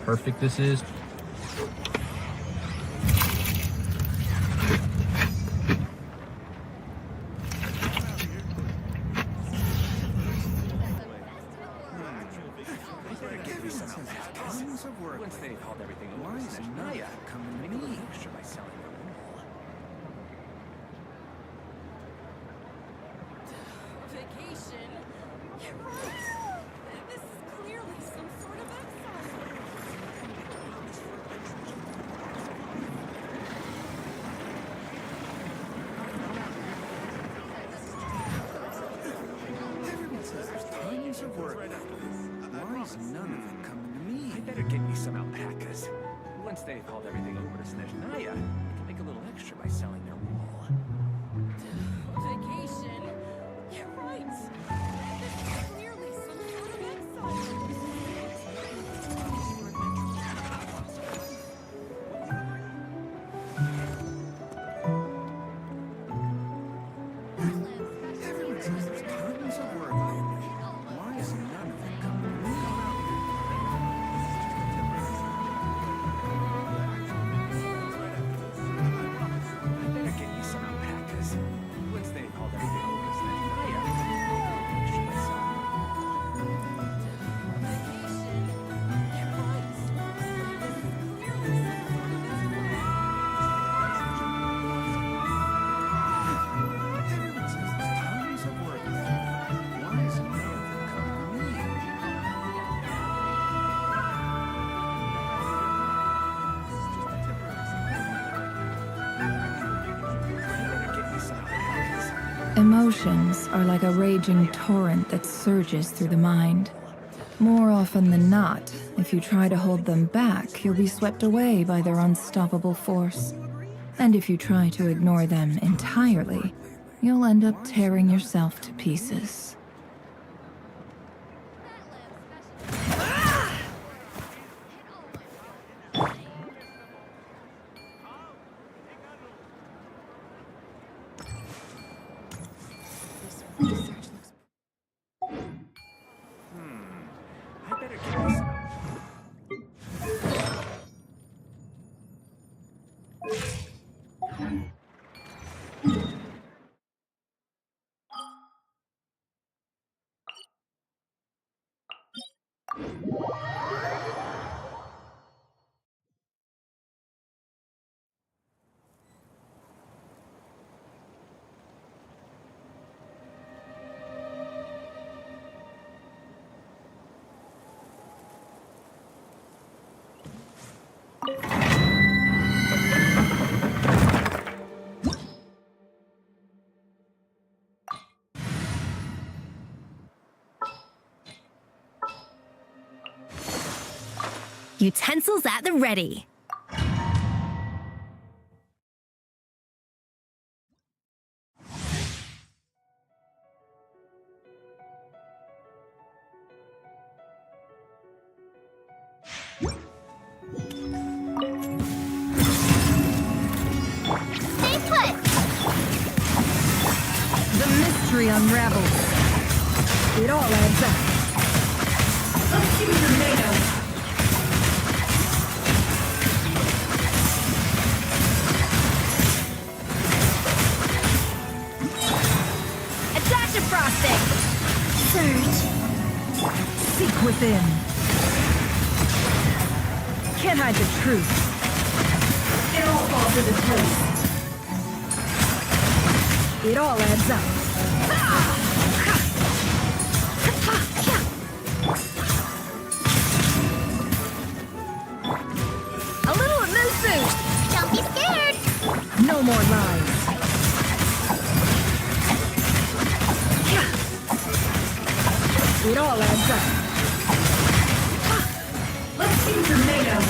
perfect this is? Once they've hauled everything over to Naya, make a little extra by selling their wool. Vacation? You're right. This is clearly some sort of exile. Everyone says there's tons of work. Why is none of it coming to me? I better get me some alpacas. Once they've hauled everything over to Snezhnaya, I can make a little extra by selling their wool. Vacation? You're right. This is clearly some sort of exile. Everyone says there's tons of work lately. Why is none of it coming to me? I better get me some alpacas. Once they've hauled everything over to Snezhnaya, I can make a little extra by selling their wool. Vacation? You're right. This is clearly some sort of exile. Everyone says there's tons of work lately. Why is none of it coming to me? I better get me some alpacas. Emotions are like a raging torrent that surges through the mind. More often than not, if you try to hold them back, you'll be swept away by their unstoppable force. And if you try to ignore them entirely, you'll end up tearing yourself to pieces. I better get me some. Utensils at the ready. Stay put! The mystery unravels. It all adds up. Let's see what you're made of. A dash of frosting. Surge. Seek within. Can't hide the truth. It all falls into place. It all adds up. A little moose boost. Don't be scared! No more lies. It all adds up. Let's see what you're made of.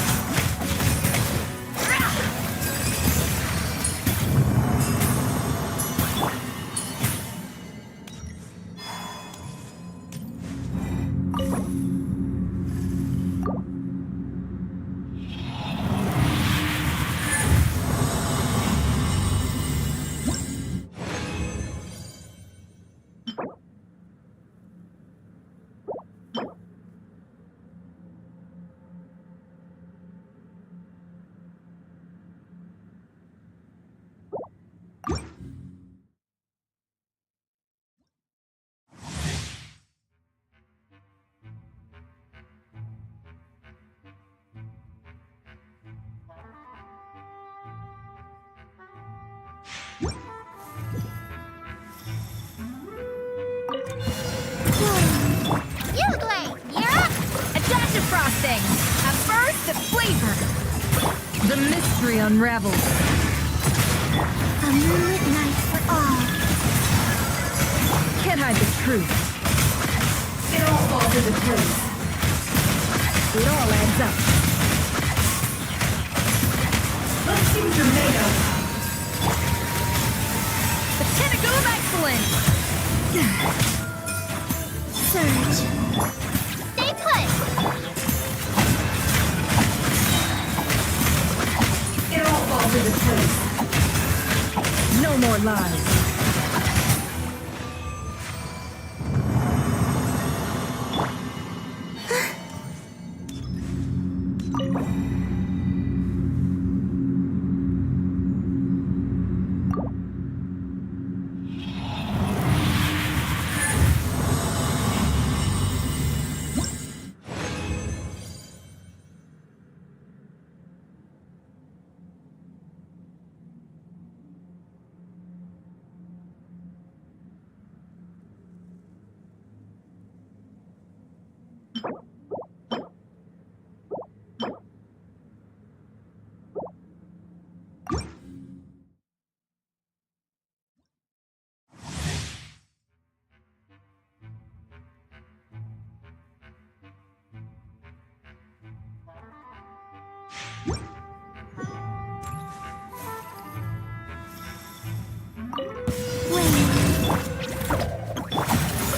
dash of frosting. At first, the flavor. The mystery unravels. A moonlit night for all. Can't hide the truth. It all falls into place. It all adds up. Let's see what you're made of. The pinnacle of excellence. Surge. Stay put. It all falls into place. No more lies.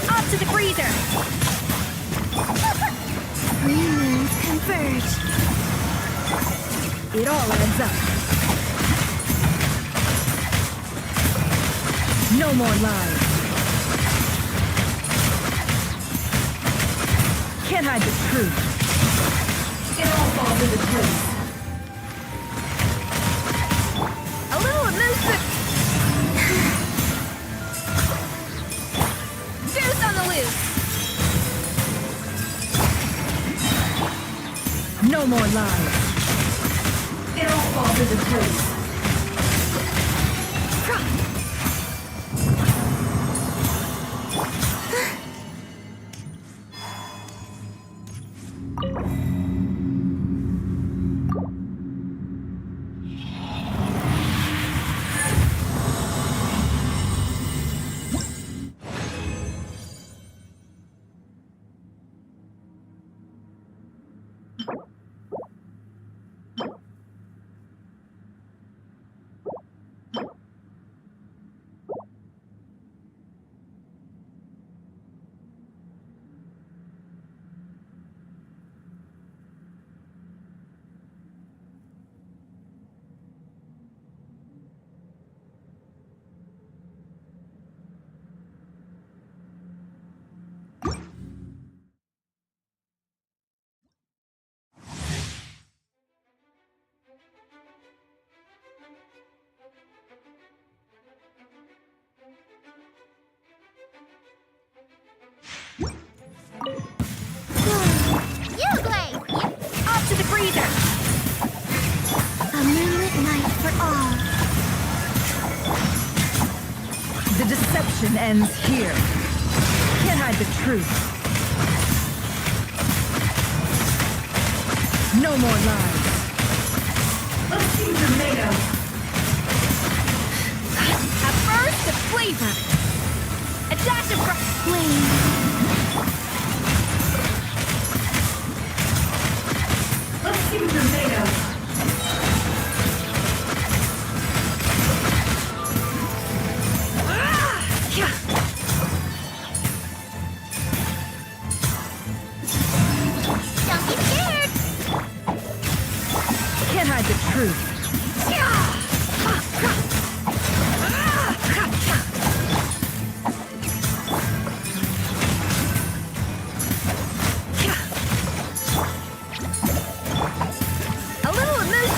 Up to the freezer. Three moons converge. It all adds up. No more lies. Can't hide the truth. It all falls into place. A little elusive. Juice on the loose. No more lies. It all falls into place. You, Blade. Up to the freezer. A moonlit night for all. The deception ends here. Can't hide the truth. No more lies. Let's see what you're made of. At first, the flavor. A dash of Flame. Let's see what you're made of. Don't be scared. Can't hide the truth. a little elusive.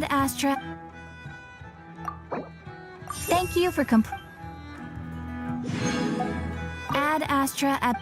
Ad Astra. Thank you for Ad Astra at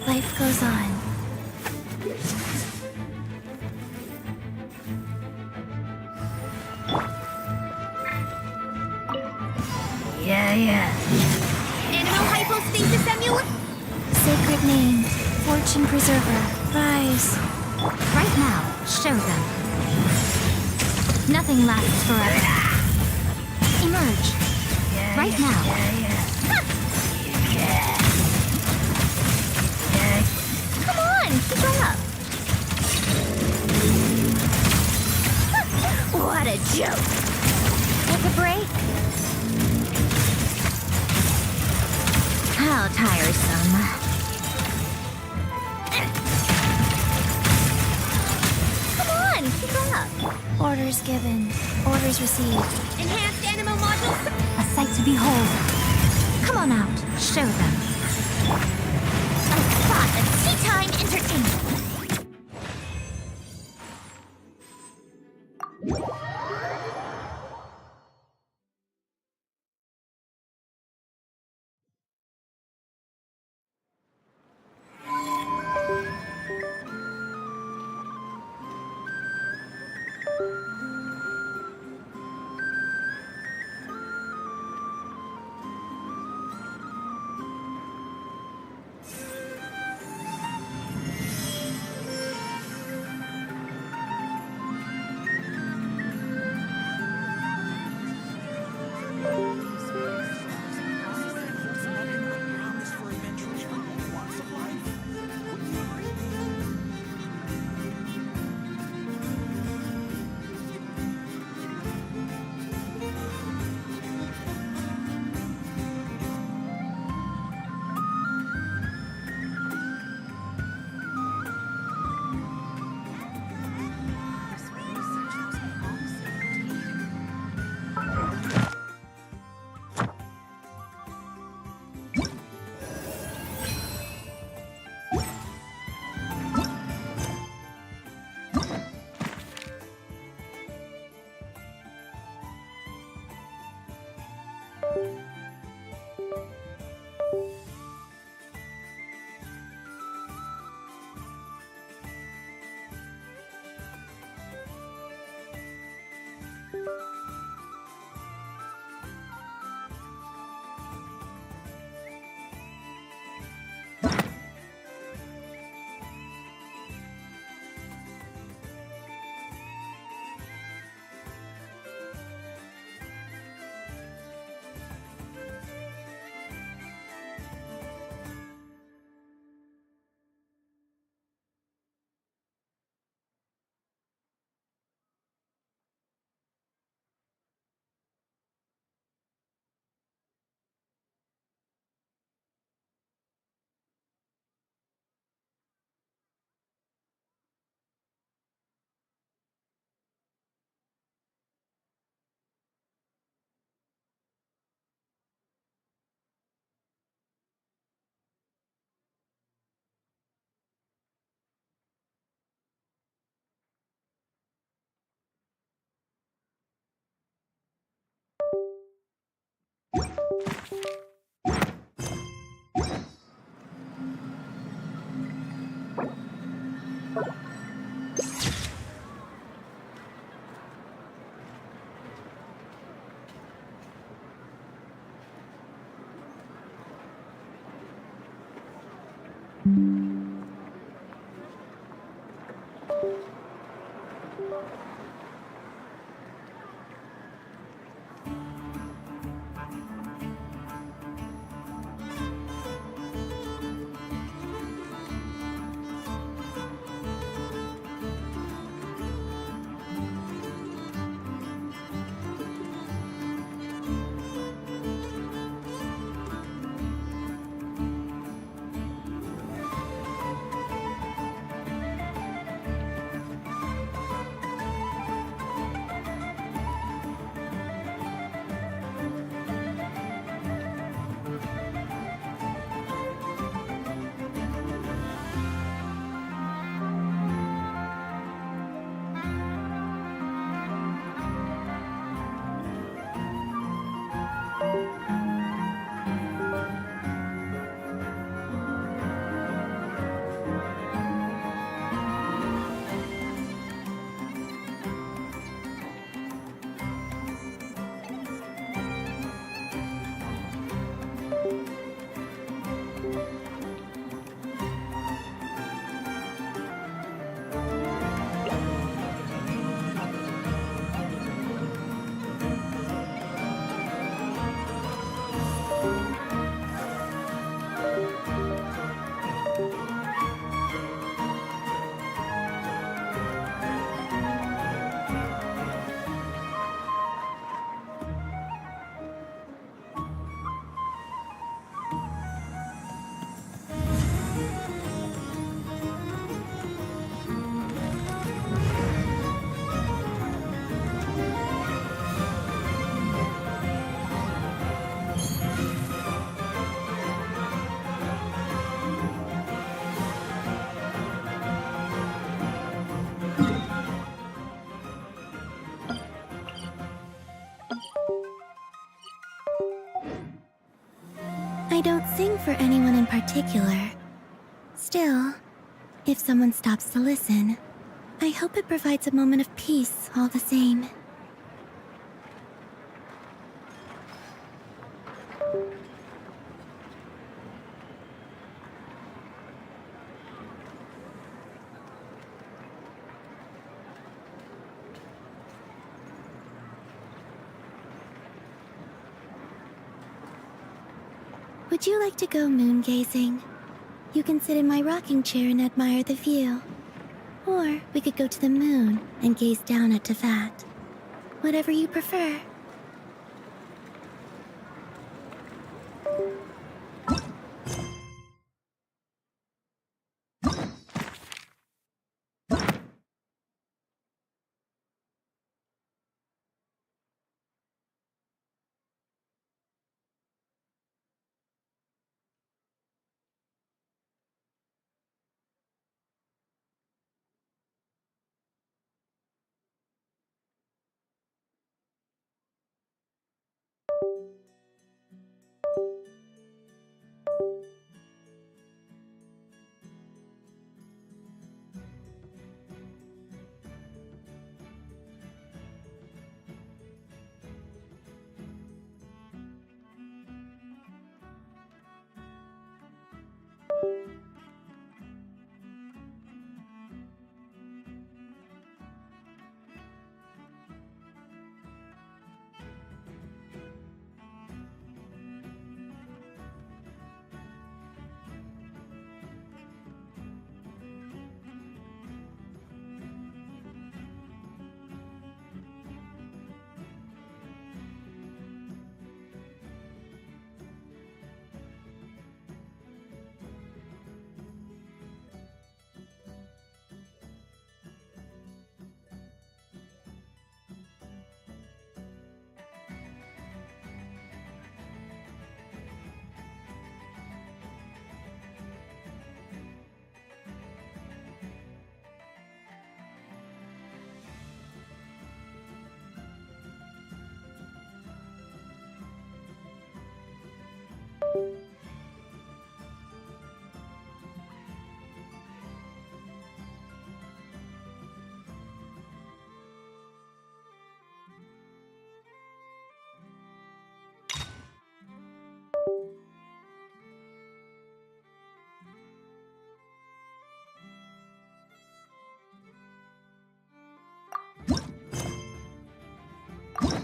life goes on. Yeah. Animal hypostasis emulator. Sacred name, fortune preserver, rise. Right now, show them. Nothing lasts forever. Emerge. Right now. Come on, keep up. Orders given. Orders received. Enhanced animal modules. A sight to behold. Come on out. Show them. A spot of tea time entertainment. don't sing for anyone in particular. Still, if someone stops to listen, I hope it provides a moment of peace all the same. Would you like to go moon gazing? You can sit in my rocking chair and admire the view. Or we could go to the moon and gaze down at Tefat. Whatever you prefer.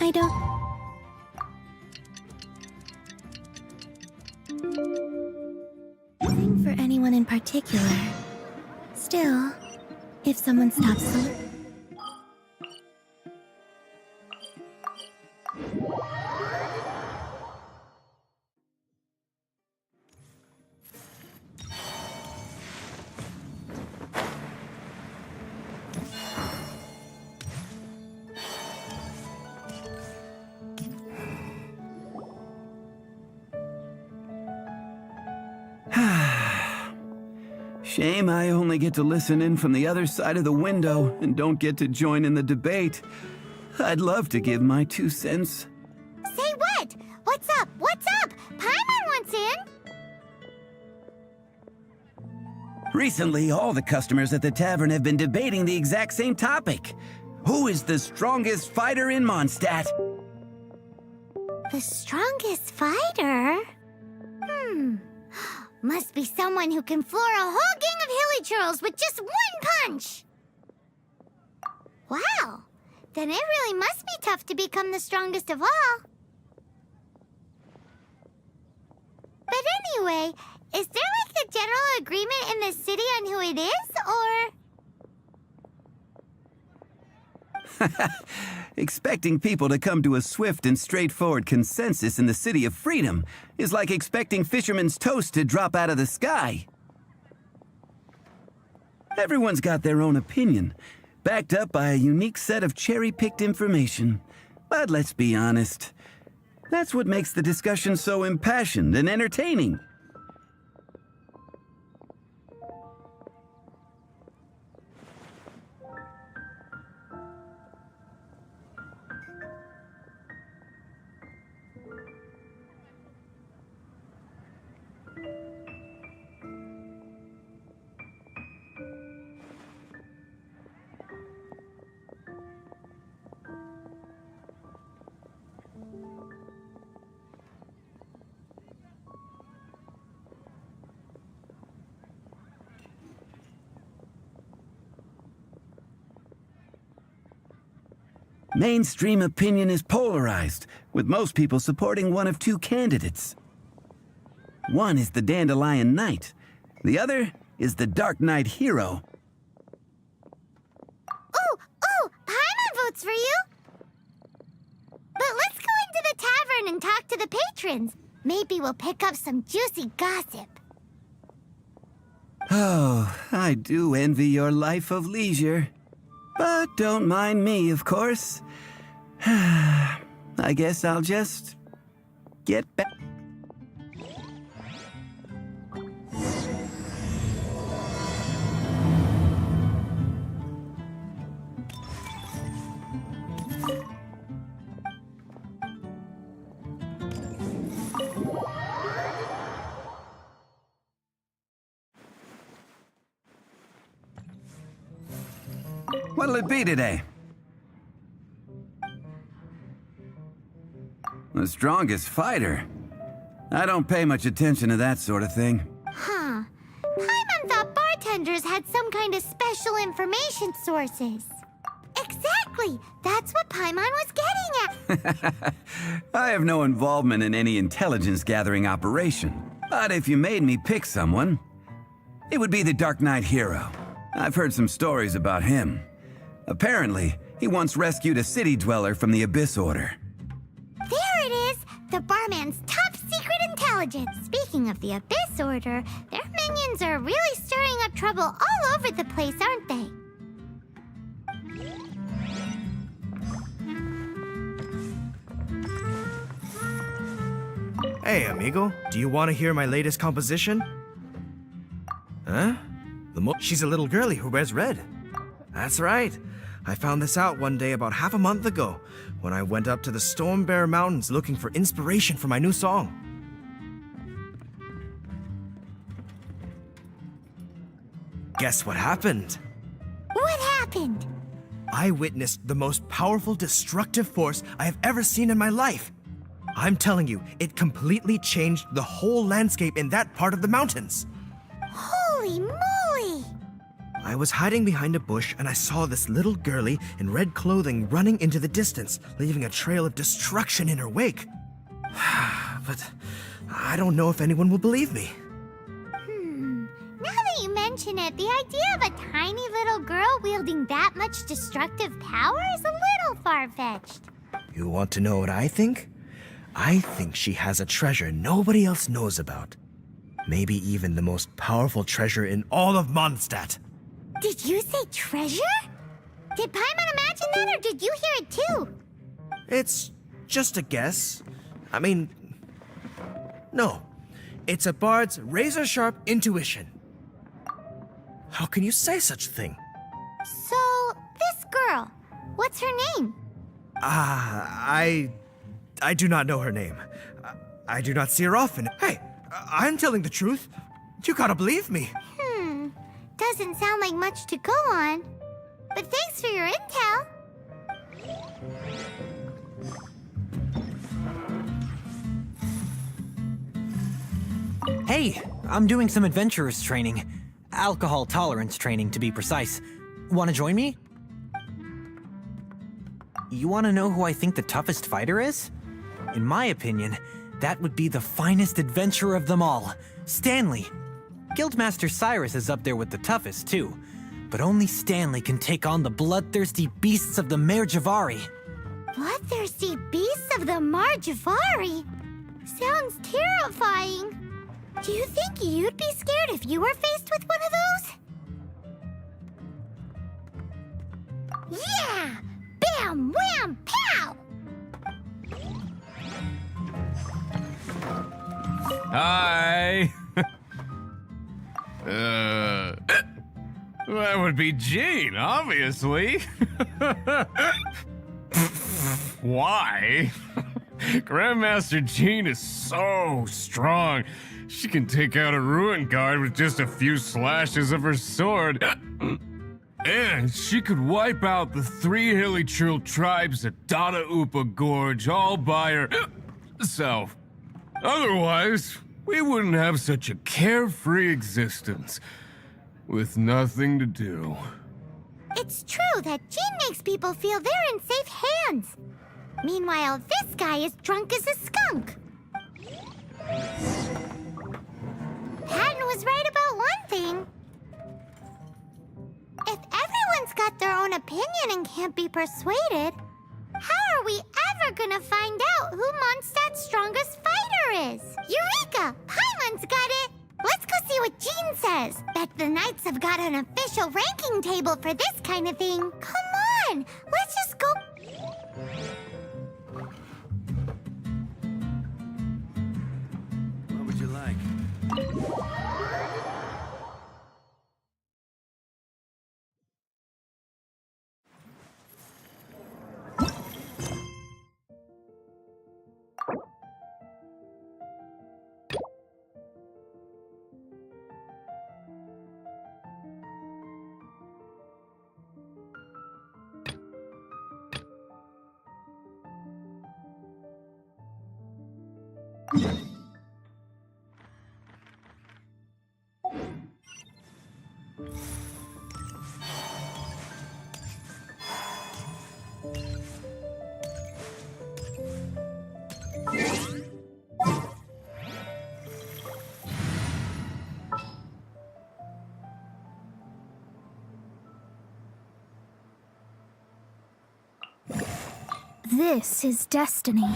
I don't... Nothing for anyone in particular. Still, if someone stops to... Shame I only get to listen in from the other side of the window and don't get to join in the debate. I'd love to give my 2 cents. Say what? What's up? What's up? Paimon wants in! Recently, all the customers at the tavern have been debating the exact same topic. Who is the strongest fighter in Mondstadt? The strongest fighter? Must be someone who can floor a whole gang of hilly churls with just one punch! Wow! Then it really must be tough to become the strongest of all. But anyway, is there like a general agreement in the city on who it is, or...? Expecting people to come to a swift and straightforward consensus in the City of Freedom is like expecting fisherman's toast to drop out of the sky. Everyone's got their own opinion, backed up by a unique set of cherry-picked information. But let's be honest, that's what makes the discussion so impassioned and entertaining. Mainstream opinion is polarized, with most people supporting one of two candidates. One is the Dandelion Knight. The other is the Dark Knight Hero. Oh, Paimon votes for you. But let's go into the tavern and talk to the patrons. Maybe we'll pick up some juicy gossip. Oh, I do envy your life of leisure. But don't mind me, of course. I guess I'll just get back. What'll it be today? The strongest fighter? I don't pay much attention to that sort of thing. Huh. Paimon thought bartenders had some kind of special information sources. Exactly! That's what Paimon was getting at. I have no involvement in any intelligence-gathering operation. But if you made me pick someone, it would be the Dark Knight Hero. I've heard some stories about him. Apparently, he once rescued a city dweller from the Abyss Order. There it is! The barman's top secret intelligence. Speaking of the Abyss Order, their minions are really stirring up trouble all over the place, aren't they? Hey, amigo. Do you want to hear my latest composition? Huh? She's a little girlie who wears red. That's right. I found this out one day about half a month ago when I went up to the Storm Bear Mountains looking for inspiration for my new song. Guess what happened? What happened? I witnessed the most powerful destructive force I have ever seen in my life. I'm telling you, it completely changed the whole landscape in that part of the mountains. Holy moly! I was hiding behind a bush and I saw this little girlie in red clothing running into the distance, leaving a trail of destruction in her wake. But I don't know if anyone will believe me. Now that you mention it, the idea of a tiny little girl wielding that much destructive power is a little far-fetched. You want to know what I think? I think she has a treasure nobody else knows about. Maybe even the most powerful treasure in all of Mondstadt. Did you say treasure? Did Paimon imagine that, or did you hear it too? It's just a guess. I mean, no. It's a bard's razor-sharp intuition. How can you say such a thing? So, this girl, what's her name? I do not know her name. I do not see her often. Hey, I'm telling the truth. You gotta believe me. Doesn't sound like much to go on. But thanks for your intel. Hey, I'm doing some adventurers training. Alcohol tolerance training, to be precise. Want to join me? You want to know who I think the toughest fighter is? In my opinion, that would be the finest adventurer of them all, Stanley. Guildmaster Cyrus is up there with the toughest, too. But only Stanley can take on the bloodthirsty beasts of the Mare Javari. Bloodthirsty beasts of the Marjavari? Sounds terrifying. Do you think you'd be scared if you were faced with one of those? Yeah! Bam! Wham! Pow! Hi! That would be Jean, obviously. Why? Grandmaster Jean is so strong. She can take out a ruin guard with just a few slashes of her sword. And she could wipe out the 3 hilly Trill tribes at Dada Upa Gorge all by herself. Otherwise, we wouldn't have such a carefree existence with nothing to do. It It's true that Jean makes people feel they're in safe hands. Meanwhile, this guy is drunk as a skunk. Patton was right about one thing. If everyone's got their own opinion and can't be persuaded, how are we ever gonna find out who Mondstadt's strongest fighter is? Eureka! Paimon's got it! Let's go see what Jean says. Bet the Knights have got an official ranking table for this kind of thing. Come on! Let's just go... What would you like? This is destiny.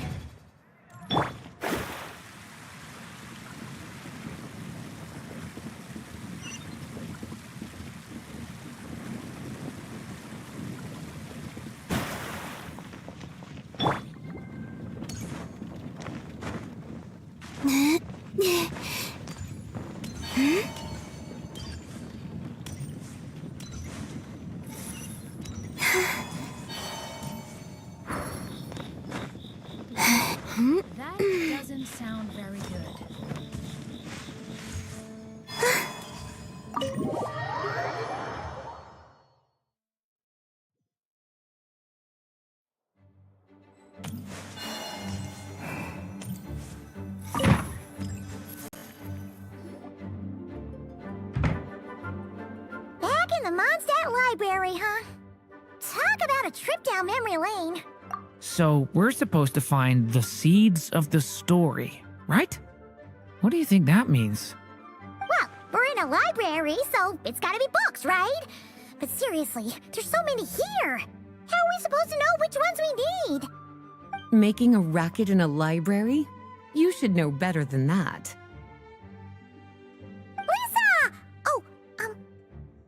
That doesn't sound very good. Back in the Mondstadt Library, huh? Talk about a trip down memory lane. So we're supposed to find the seeds of the story, right? What do you think that means? Well, we're in a library, so it's gotta be books, right? But seriously, there's so many here. How are we supposed to know which ones we need? Making a racket in a library? You should know better than that. Lisa! Oh,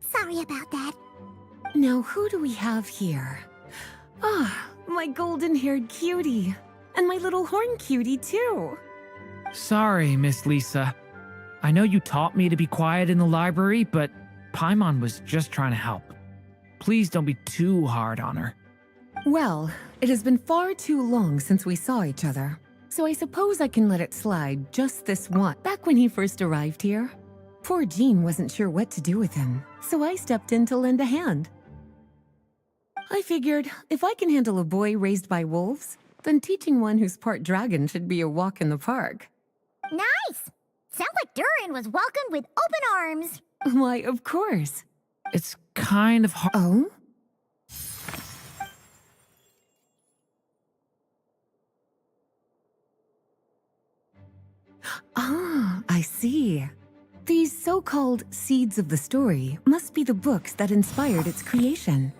sorry about that. Now, who do we have here? Ah, my golden-haired cutie. And my little horn cutie, too. Sorry, Miss Lisa. I know you taught me to be quiet in the library, but Paimon was just trying to help. Please don't be too hard on her. Well, it has been far too long since we saw each other, so I suppose I can let it slide just this one. Back when he first arrived here, poor Jean wasn't sure what to do with him, so I stepped in to lend a hand. I figured if I can handle a boy raised by wolves, then teaching one who's part dragon should be a walk in the park. Nice! Sounds like Durin was welcomed with open arms. Why, of course. It's kind of hard. Oh? Ah, I see. These so-called seeds of the story must be the books that inspired its creation.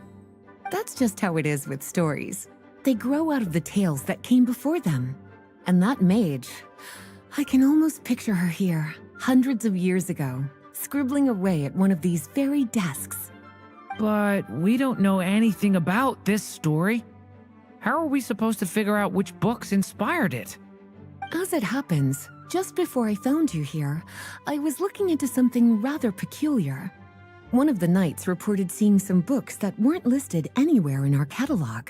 That's just how it is with stories. They grow out of the tales that came before them. And that mage, I can almost picture her here, hundreds of years ago, scribbling away at one of these very desks. But we don't know anything about this story. How are we supposed to figure out which books inspired it? As it happens, just before I found you here, I was looking into something rather peculiar. One of the knights reported seeing some books that weren't listed anywhere in our catalog.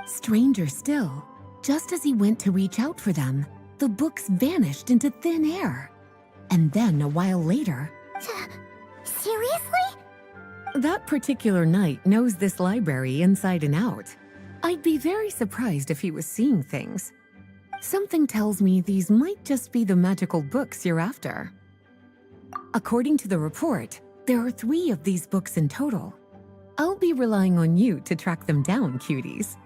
Stranger still, just as he went to reach out for them, the books vanished into thin air. And then a while later... Seriously? That particular knight knows this library inside and out. I'd be very surprised if he was seeing things. Something tells me these might just be the magical books you're after. According to the report, there are 3 of these books in total. I'll be relying on you to track them down, cuties.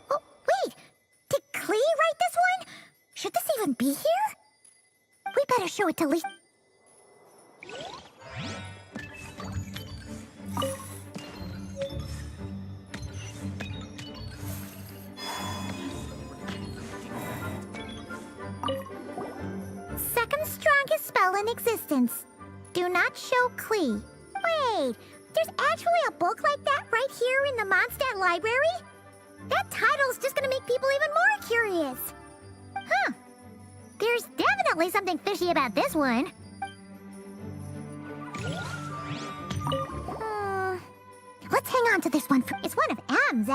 Oh, wait! Did KLEE write this one? Should this even be here? We better show it to Lisa. Second strongest spell in existence. Do not show KLEE. Wait, there's actually a book like that right here in the Mondstadt library? That title's just gonna make people even more curious. Huh. There's definitely something fishy about this one. Let's hang on to this one. It's one of M's.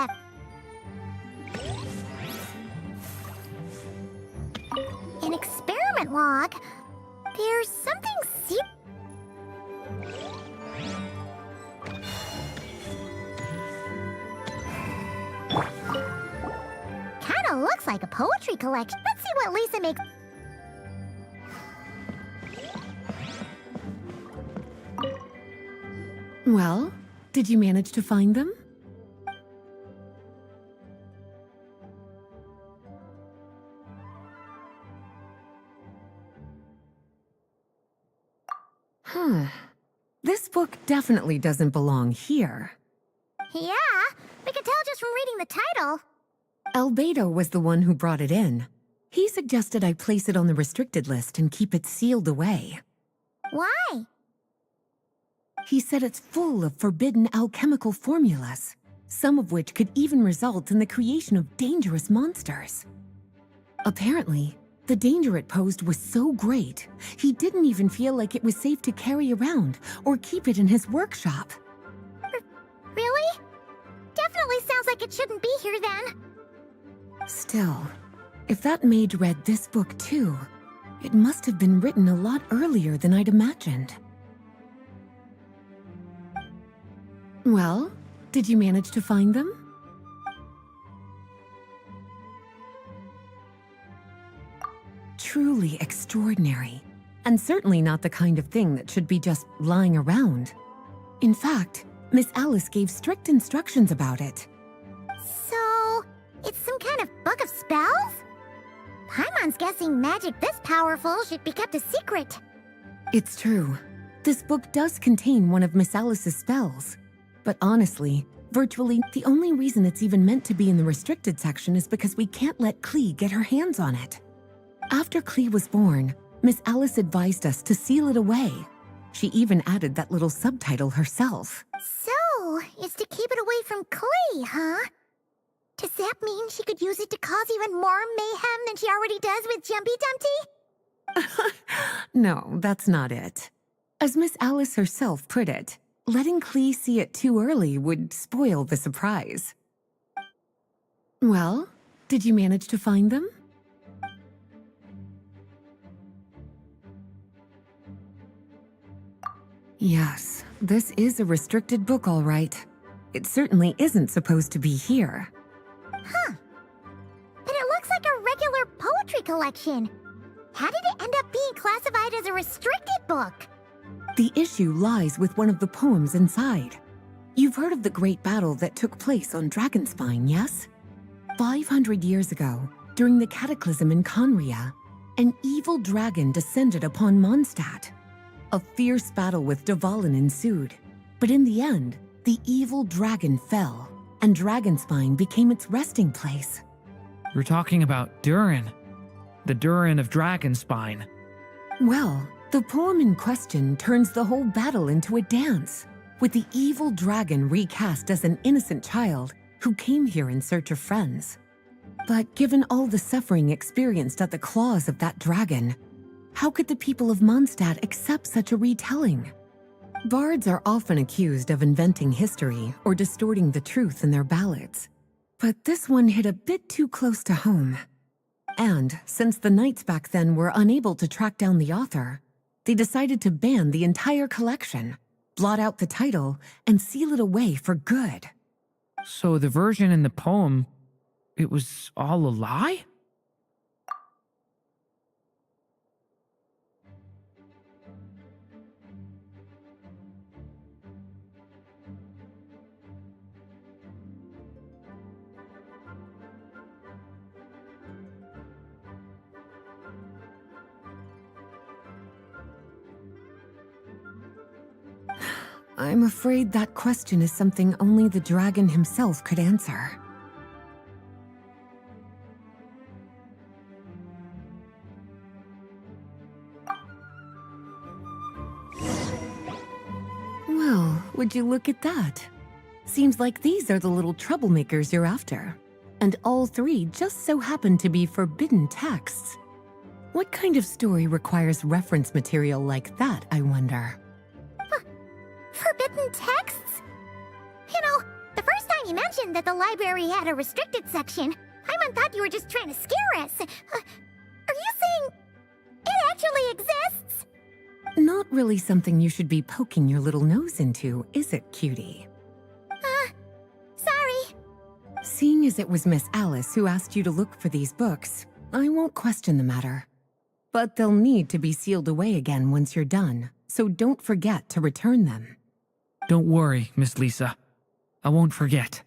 An experiment log. There's something Kinda looks like a poetry collection. Let's see what Lisa makes. Well, did you manage to find them? Huh. This book definitely doesn't belong here. Yeah, we can tell just from reading the title. Albedo was the one who brought it in. He suggested I place it on the restricted list and keep it sealed away. Why? He said it's full of forbidden alchemical formulas, some of which could even result in the creation of dangerous monsters. Apparently, the danger it posed was so great, he didn't even feel like it was safe to carry around or keep it in his workshop. Really? Definitely sounds like it shouldn't be here then. Still, if that mage read this book too, it must have been written a lot earlier than I'd imagined. Well, did you manage to find them? Truly extraordinary, and certainly not the kind of thing that should be just lying around. In fact, Miss Alice gave strict instructions about it. So, it's some kind of book of spells? Paimon's guessing magic this powerful should be kept a secret. It's true. This book does contain one of Miss Alice's spells. But honestly, virtually the only reason it's even meant to be in the restricted section is because we can't let KLEE get her hands on it. After KLEE was born, Miss Alice advised us to seal it away. She even added that little subtitle herself. So, it's to keep it away from KLEE, huh? Does that mean she could use it to cause even more mayhem than she already does with Jumpy Dumpty? No, that's not it. As Miss Alice herself put it, letting KLEE see it too early would spoil the surprise. Well, did you manage to find them? Yes, this is a restricted book, all right. It certainly isn't supposed to be here. Huh. But it looks like a regular poetry collection. How did it end up being classified as a restricted book? The issue lies with one of the poems inside. You've heard of the great battle that took place on Dragonspine, yes? 500 years ago, during the cataclysm in Conria, an evil dragon descended upon Mondstadt. A fierce battle with Dvalin ensued, but in the end, the evil dragon fell, and Dragonspine became its resting place. We're talking about Durin, the Durin of Dragonspine. Well, the poem in question turns the whole battle into a dance, with the evil dragon recast as an innocent child who came here in search of friends. But given all the suffering experienced at the claws of that dragon, how could the people of Mondstadt accept such a retelling? Bards are often accused of inventing history or distorting the truth in their ballads. But this one hit a bit too close to home. And since the knights back then were unable to track down the author, they decided to ban the entire collection, blot out the title, and seal it away for good. So the version in the poem, it was all a lie? I'm afraid that question is something only the dragon himself could answer. Well, would you look at that? Seems like these are the little troublemakers you're after. And all three just so happen to be forbidden texts. What kind of story requires reference material like that, I wonder? Forbidden texts? You know, the first time you mentioned that the library had a restricted section, I thought you were just trying to scare us. Are you saying it actually exists? Not really something you should be poking your little nose into, is it, cutie? Sorry. Seeing as it was Miss Alice who asked you to look for these books, I won't question the matter. But they'll need to be sealed away again once you're done, so don't forget to return them. Don't worry, Miss Lisa. I won't forget.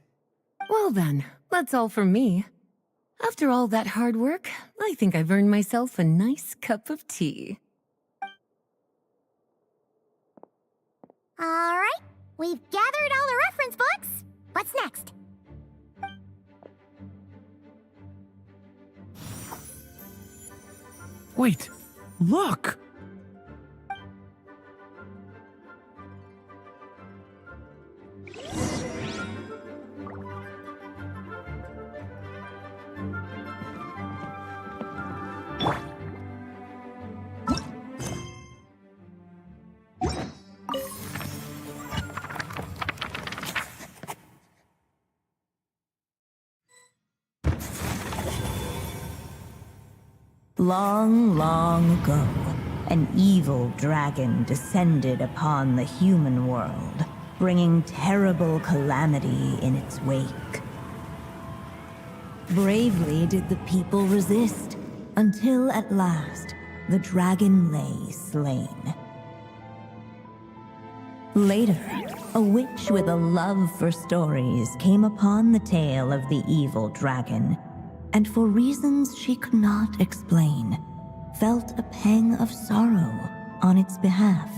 Well then, that's all from me. After all that hard work, I think I've earned myself a nice cup of tea. All right, we've gathered all the reference books. What's next? Wait, look! Long, long ago, an evil dragon descended upon the human world, bringing terrible calamity in its wake. Bravely did the people resist, until at last, the dragon lay slain. Later, a witch with a love for stories came upon the tale of the evil dragon, and for reasons she could not explain, felt a pang of sorrow on its behalf.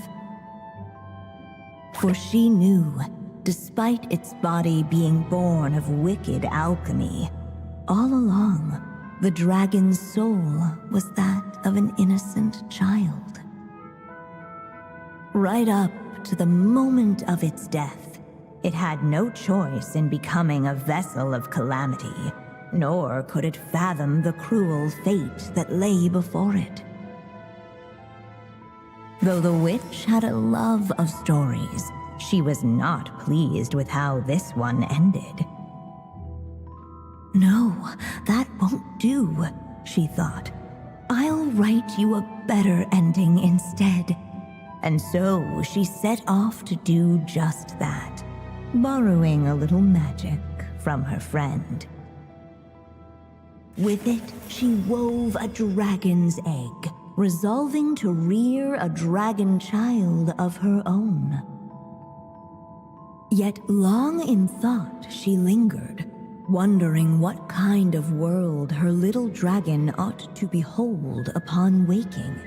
For she knew, despite its body being born of wicked alchemy, all along, the dragon's soul was that of an innocent child. Right up to the moment of its death, it had no choice in becoming a vessel of calamity, nor could it fathom the cruel fate that lay before it. Though the witch had a love of stories, she was not pleased with how this one ended. No, that won't do, she thought. I'll write you a better ending instead. And so she set off to do just that, borrowing a little magic from her friend. With it, she wove a dragon's egg, resolving to rear a dragon child of her own. Yet long in thought she lingered, wondering what kind of world her little dragon ought to behold upon waking.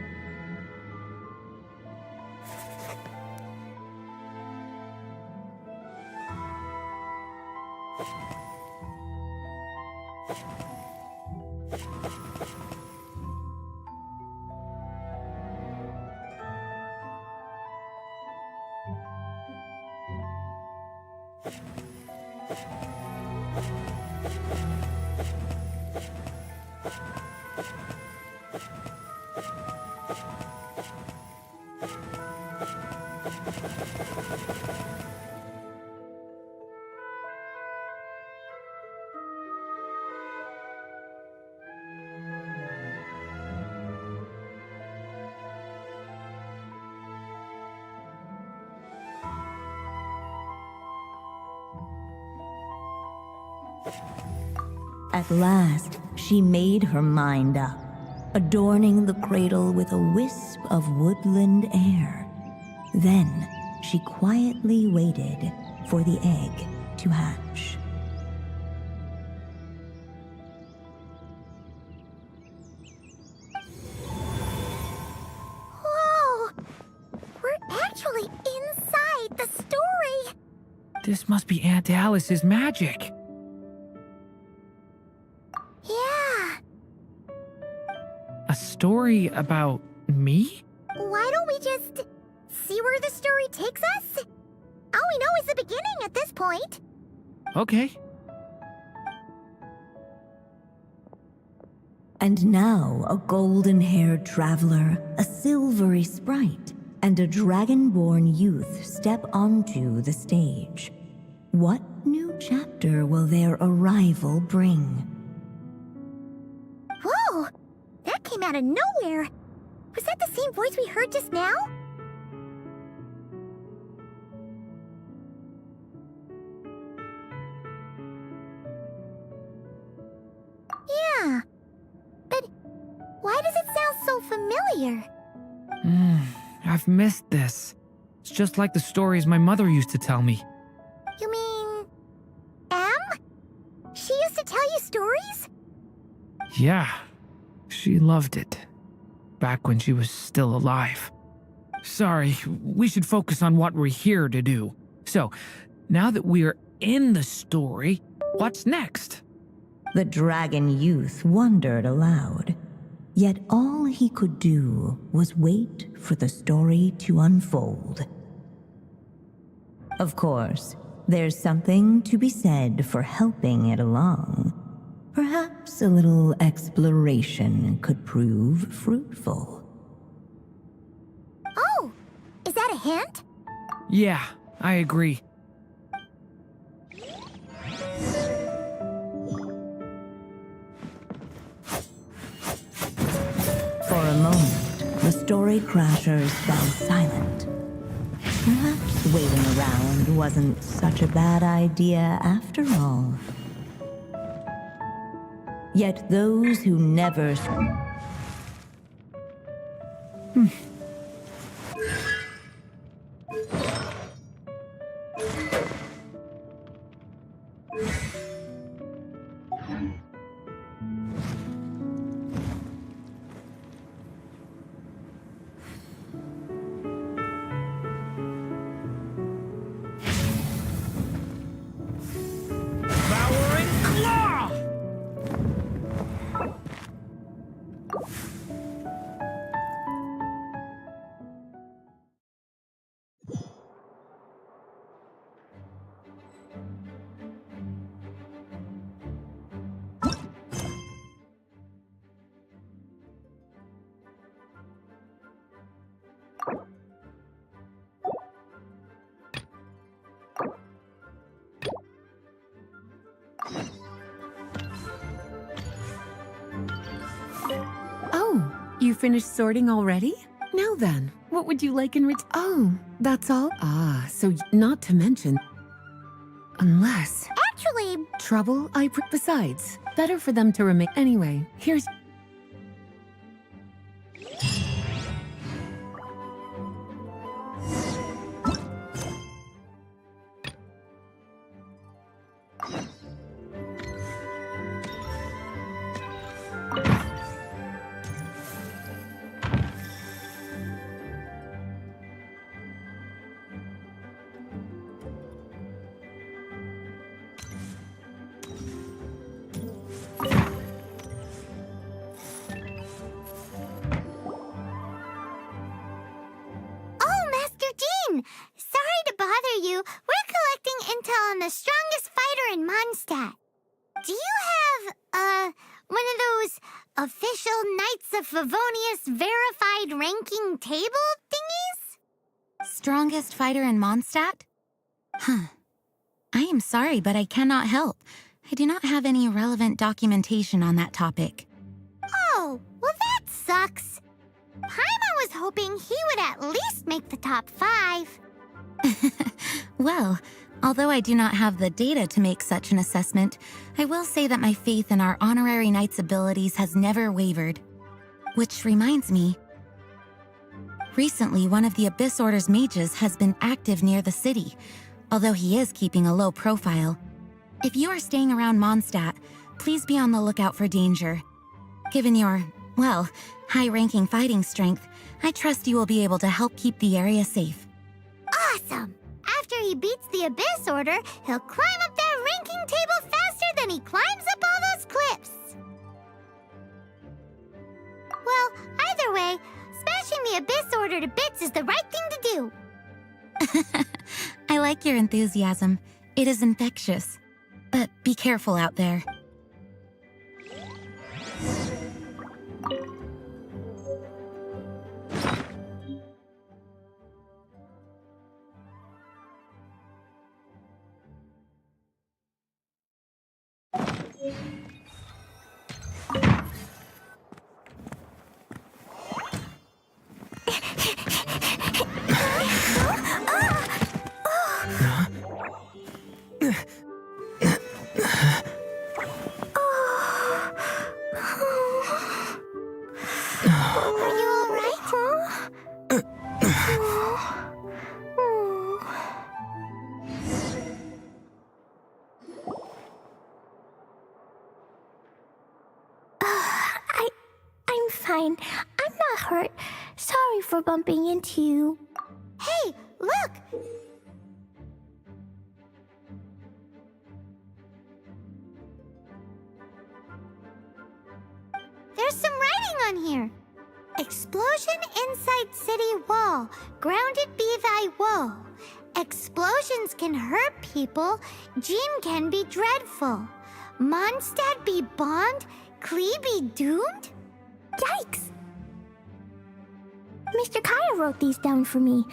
At last, she made her mind up, adorning the cradle with a wisp of woodland air. Then, she quietly waited for the egg to hatch. Whoa! We're actually inside the story! This must be Aunt Alice's magic. Yeah. A story about me? Why don't we just see where the story takes us? All we know is the beginning at this point. Okay. And now a golden-haired traveler, a silvery sprite, and a dragon-born youth step onto the stage. What new chapter will their arrival bring? Whoa! That came out of nowhere! Was that the same voice we heard just now? Yeah. But why does it sound so familiar? I've missed this. It's just like the stories my mother used to tell me. You mean... Em? She used to tell you stories? Yeah, she loved it. Back when she was still alive. Sorry, we should focus on what we're here to do. So, now that we're in the story, what's next? The dragon youth wondered aloud. Yet all he could do was wait for the story to unfold. Of course, there's something to be said for helping it along. Perhaps a little exploration could prove fruitful. Oh! Is that a hint? Yeah, I agree. For a moment, the story crashers fell silent. Perhaps waiting around wasn't such a bad idea after all. Yet those who never... Devouring Claw! Oh, you finished sorting already? Now then, what would you like in return? Oh, that's all? Ah, so not to mention... Unless... Actually... Trouble, besides, better for them to remain... Anyway, here's... Oh, Master Jean! Sorry to bother you. We're collecting intel on the strongest fighter in Mondstadt. Do you have, one of those official Knights of Favonius verified ranking table thingies? Strongest fighter in Mondstadt? Huh. I am sorry, but I cannot help. I do not have any relevant documentation on that topic. Oh, well that sucks. Paimon was hoping he would at least make the top 5. Well, Although I do not have the data to make such an assessment, I will say that my faith in our honorary knight's abilities has never wavered. Which reminds me, recently one of the Abyss Order's mages has been active near the city, although he is keeping a low profile. If you are staying around Mondstadt, please be on the lookout for danger. Given your, well, high-ranking fighting strength, I trust you will be able to help keep the area safe. Awesome! After he beats the Abyss Order, he'll climb up that ranking table faster than he climbs up all those cliffs. Well, either way, smashing the Abyss Order to bits is the right thing to do. I like your enthusiasm. It is infectious. But be careful out there. I'm fine. I'm not hurt. Sorry for bumping into you. Hey, look! There's some writing on here. Explosion inside city wall. Grounded be thy woe. Explosions can hurt people. Jean can be dreadful. Mondstadt be bombed. KLEE be doomed? Yikes! Mr. Kaya wrote these down for me.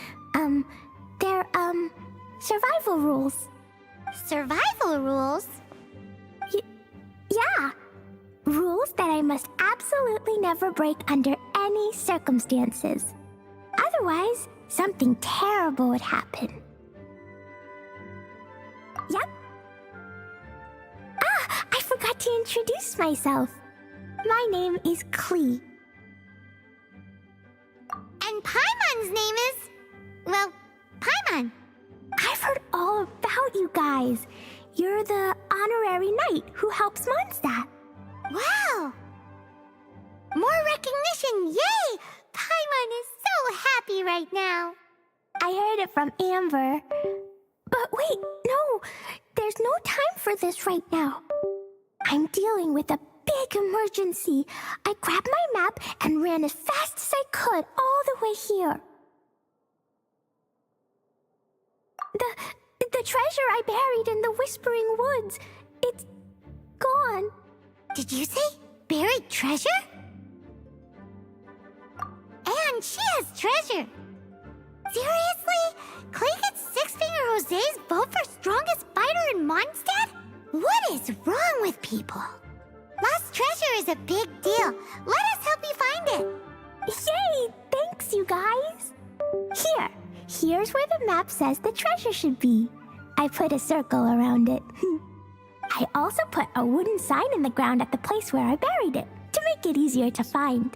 They're, survival rules. Survival rules? Yeah. Rules that I must absolutely never break under any circumstances. Otherwise, something terrible would happen. Yep. Ah, I forgot to introduce myself. My name is KLEE. And Paimon's name is... well, Paimon. I've heard all about you guys. You're the honorary knight who helps Mondstadt. Wow! More recognition, yay! Paimon is so happy right now. I heard it from Amber. But wait, no! There's no time for this right now. I'm dealing with a big emergency. I grabbed my map and ran as fast as I could all the way here. The treasure I buried in the Whispering Woods, it's gone. Did you say buried treasure? And she has treasure. Seriously? KLEE gets Six-Finger Jose's vote for strongest fighter in Mondstadt? What is wrong with people? Lost treasure is a big deal. Let us help you find it. Yay! Thanks, you guys. Here's where the map says the treasure should be. I put a circle around it. I also put a wooden sign in the ground at the place where I buried it, to make it easier to find.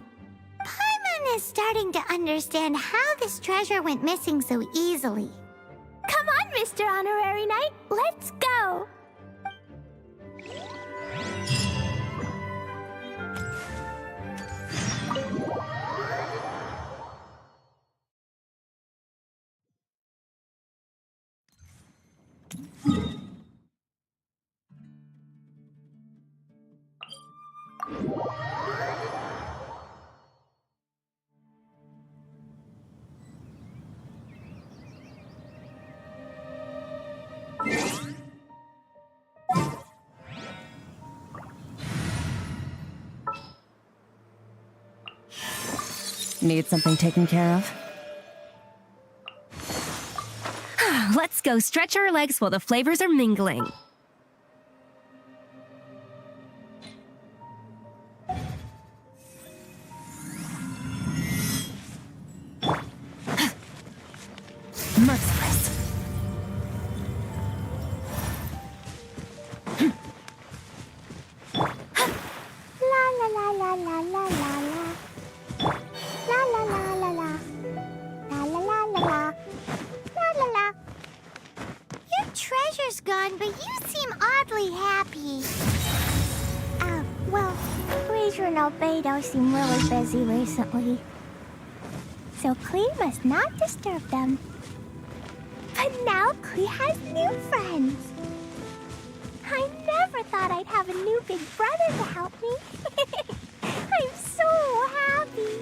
Paimon is starting to understand how this treasure went missing so easily. Come on, Mr. Honorary Knight, let's go! Need something taken care of? Let's go stretch our legs while the flavors are mingling. Merciless. brother's gone, but you seem oddly happy. Well, Razor and Albedo seem really busy recently. So KLEE must not disturb them. But now KLEE has new friends. I never thought I'd have a new big brother to help me. I'm so happy.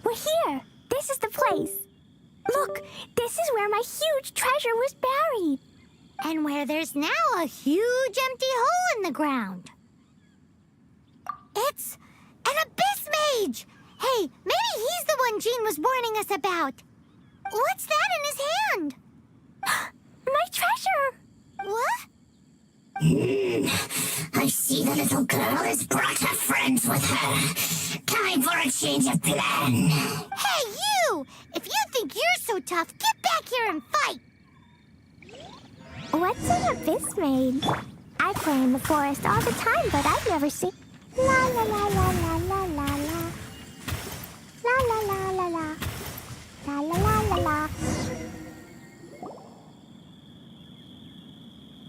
We're here. This is the place. Look, this is where my huge treasure was buried. And where there's now a huge empty hole in the ground. It's an abyss mage! Hey, maybe he's the one Jean was warning us about. What's that in his hand? My treasure! What? I see the little girl has brought her friends with her. Time for a change of plan. Hey, you! If you think you're so tough, get back here and fight! What's an abyss mage? I play in the forest all the time, but I've never seen... La la la la la la la la. La la la la la. La la la la la.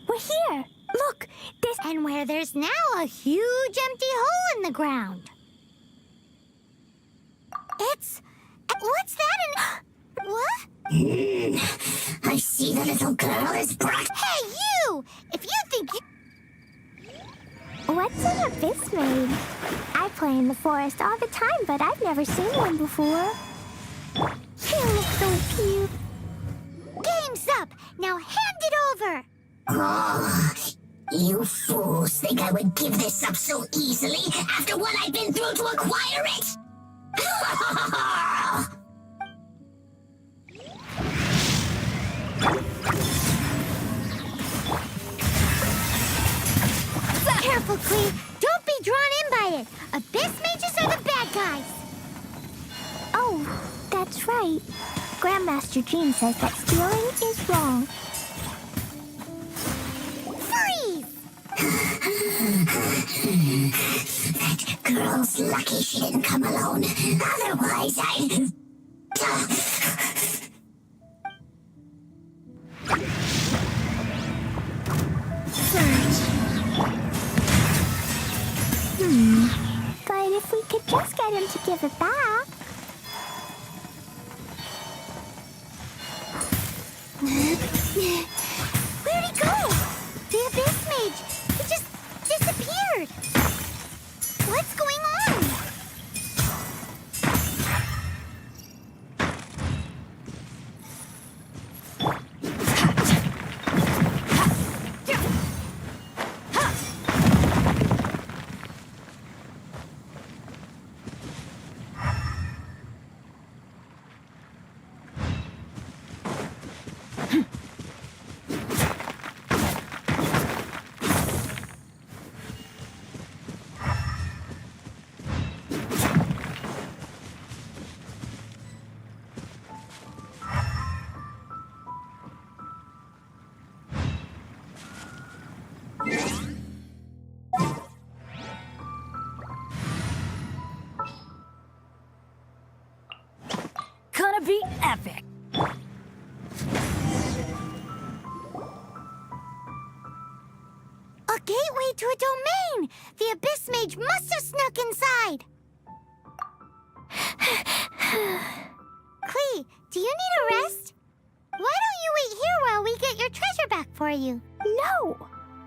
We're here! Look, this... And where there's now a huge empty hole in the ground. It's... What's that in... What? I see the little girl has brought... Hey, you! If you think you... What's an abyss mage? I play in the forest all the time, but I've never seen one before. You look so cute. Game's up! Now hand it over! Oh, you fools think I would give this up so easily after what I've been through to acquire it? Careful, KLEE! Don't be drawn in by it! Abyss mages are the bad guys! Oh, that's right. Grandmaster Jean says that stealing is wrong. Freeze! That girl's lucky she didn't come alone. Otherwise, I'd... But if we could just get him to give it back... Where'd he go? The Abyss Mage! He just disappeared! What's going on? Gonna be epic. A gateway to a domain! The Abyss Mage must have snuck inside! KLEE, do you need a rest? Why don't you wait here while we get your treasure back for you? No!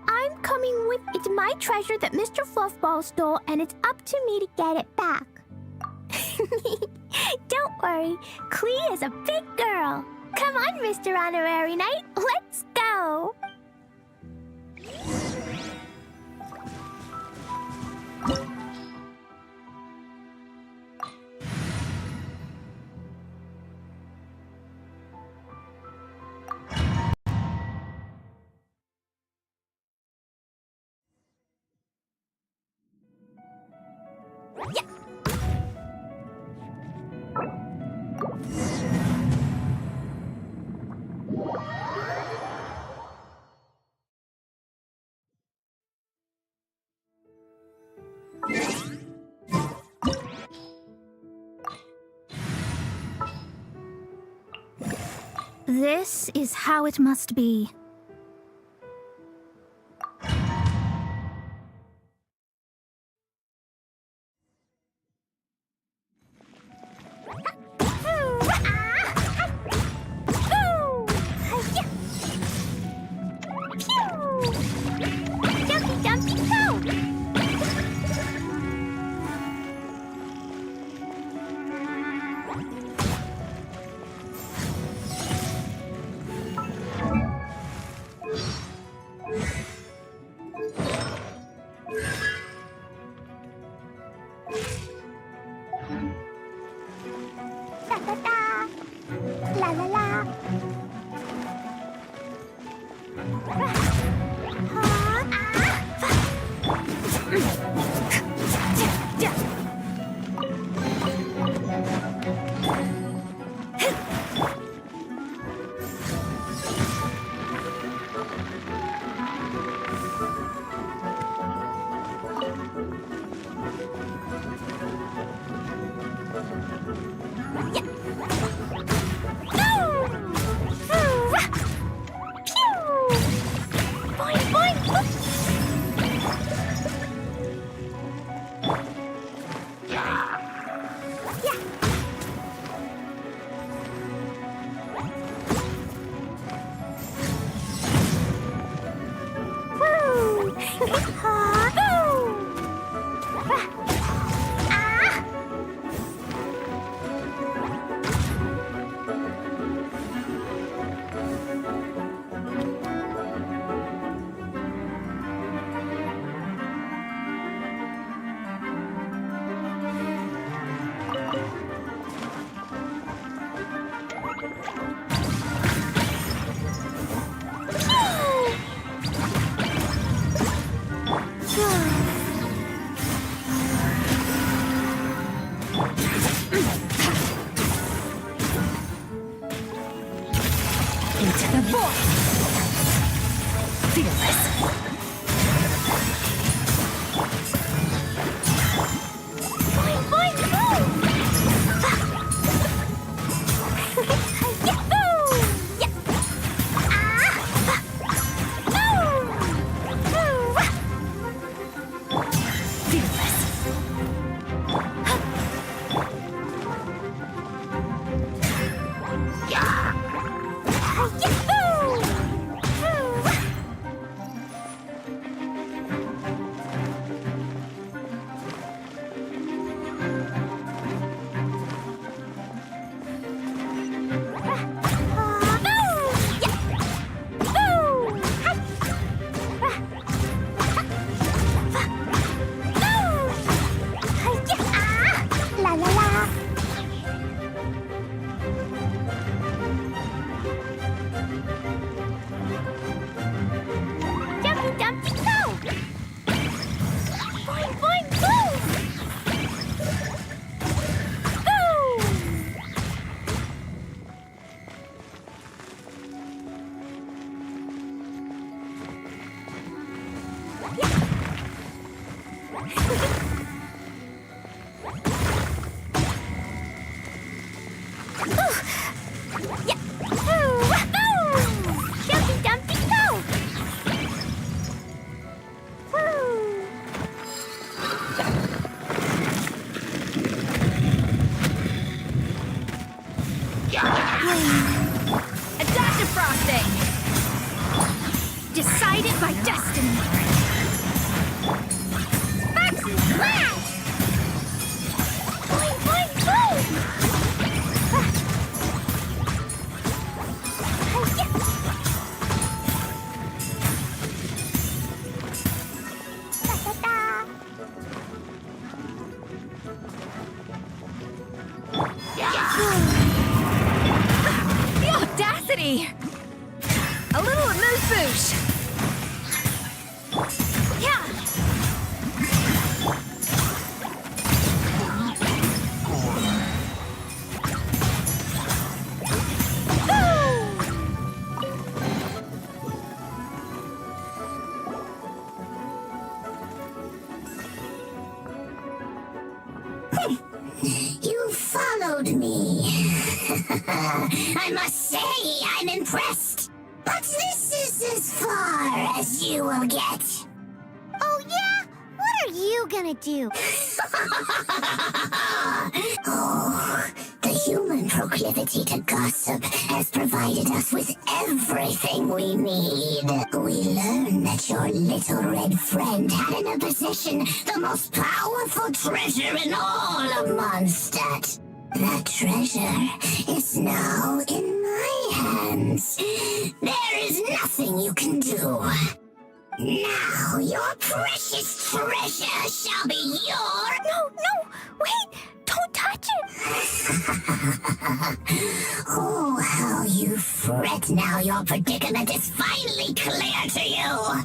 I'm coming with... It's my treasure that Mr. Fluffball stole, and it's up to me to get it back. Don't worry, KLEE is a big girl. Come on, Mr. Honorary Knight, let's go! This is how it must be. Dumpy Dumpy Go! Da da da. La la la. Boing, boing, boing. Into the void! Fearless! Boing, boing, boom. La la la. Dumpy Dumpy Go! Boing, boing, boom. Dumpy Dumpy Go! Adaptive frosting! Decided by destiny! Sparks and flash! Boing, boing, boom! Da da da. The audacity! A little amuse-bouche! Yeah! You followed me. I must say, I'm impressed. But this is as far as you will get. Oh, yeah? What are you gonna do? Oh, the human proclivity to gossip has provided us with everything we need. We learned that your little red friend had in her possession the most powerful treasure in all of Mondstadt. That treasure is now in my hands. There is nothing you can do. Now your precious treasure shall be your... No, wait! Don't touch it! Oh, how you fret now your predicament is finally clear to you.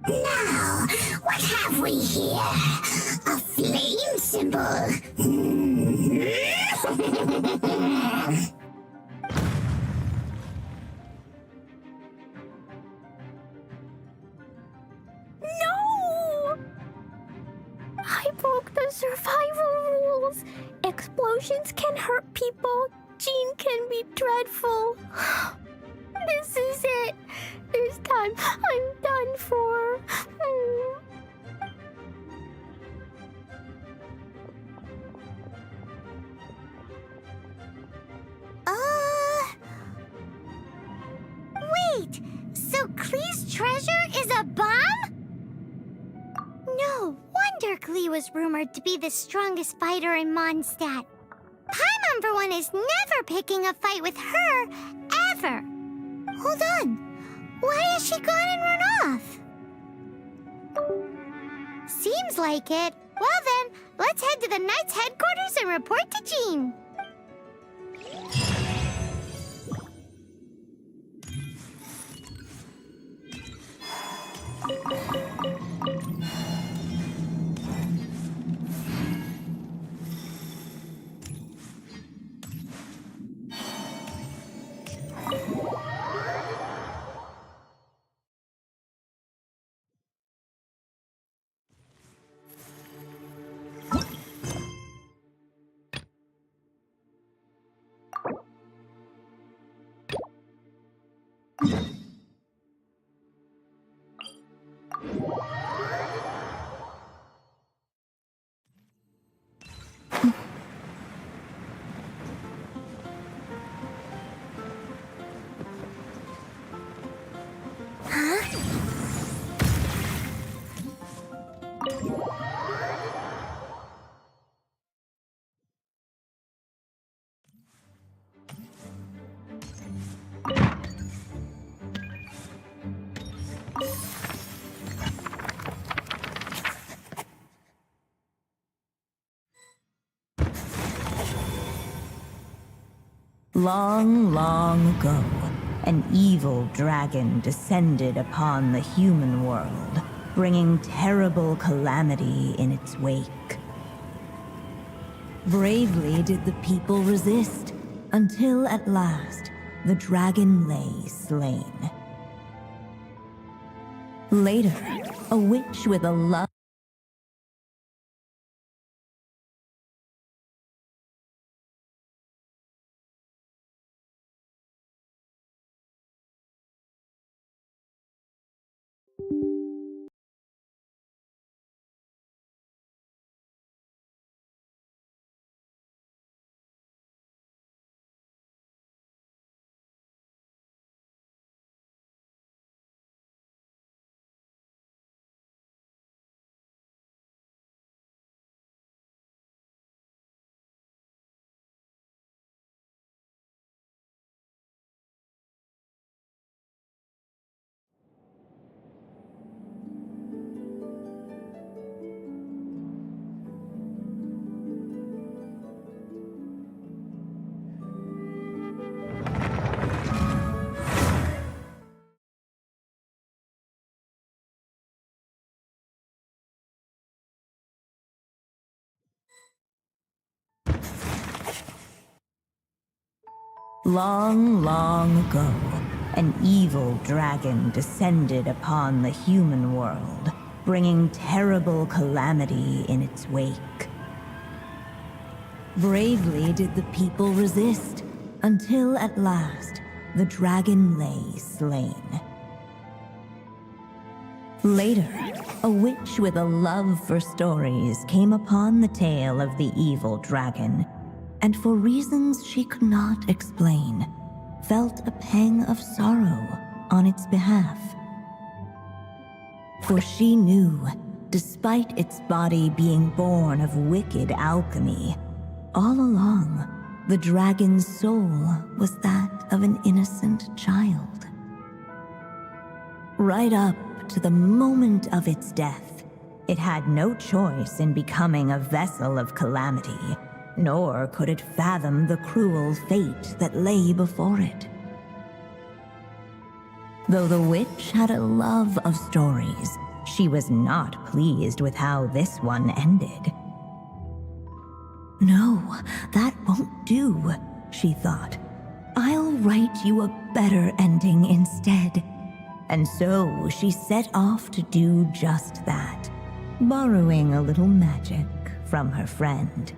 Now, what have we here? A flame symbol. No! I broke the survival rules. Explosions can hurt people. Jean can be dreadful. This is it. This time, I'm done for. Wait! So KLEE's treasure is a bomb? No wonder KLEE was rumored to be the strongest fighter in Mondstadt. Paimon, for one, is never picking a fight with her, ever. Hold on. Why has she gone and run off? Seems like it. Well then, let's head to the Knight's headquarters and report to Jean. Long, long ago, an evil dragon descended upon the human world, bringing terrible calamity in its wake. Bravely did the people resist, until at last, the dragon lay slain. Later, a witch with a love Long, long ago, an evil dragon descended upon the human world, bringing terrible calamity in its wake. Bravely did the people resist, until at last the dragon lay slain. Later, a witch with a love for stories came upon the tale of the evil dragon, and for reasons she could not explain, felt a pang of sorrow on its behalf. For she knew, despite its body being born of wicked alchemy, all along, the dragon's soul was that of an innocent child. Right up to the moment of its death, it had no choice in becoming a vessel of calamity, nor could it fathom the cruel fate that lay before it. Though the witch had a love of stories, she was not pleased with how this one ended. No, that won't do, she thought. I'll write you a better ending instead. And so she set off to do just that, borrowing a little magic from her friend.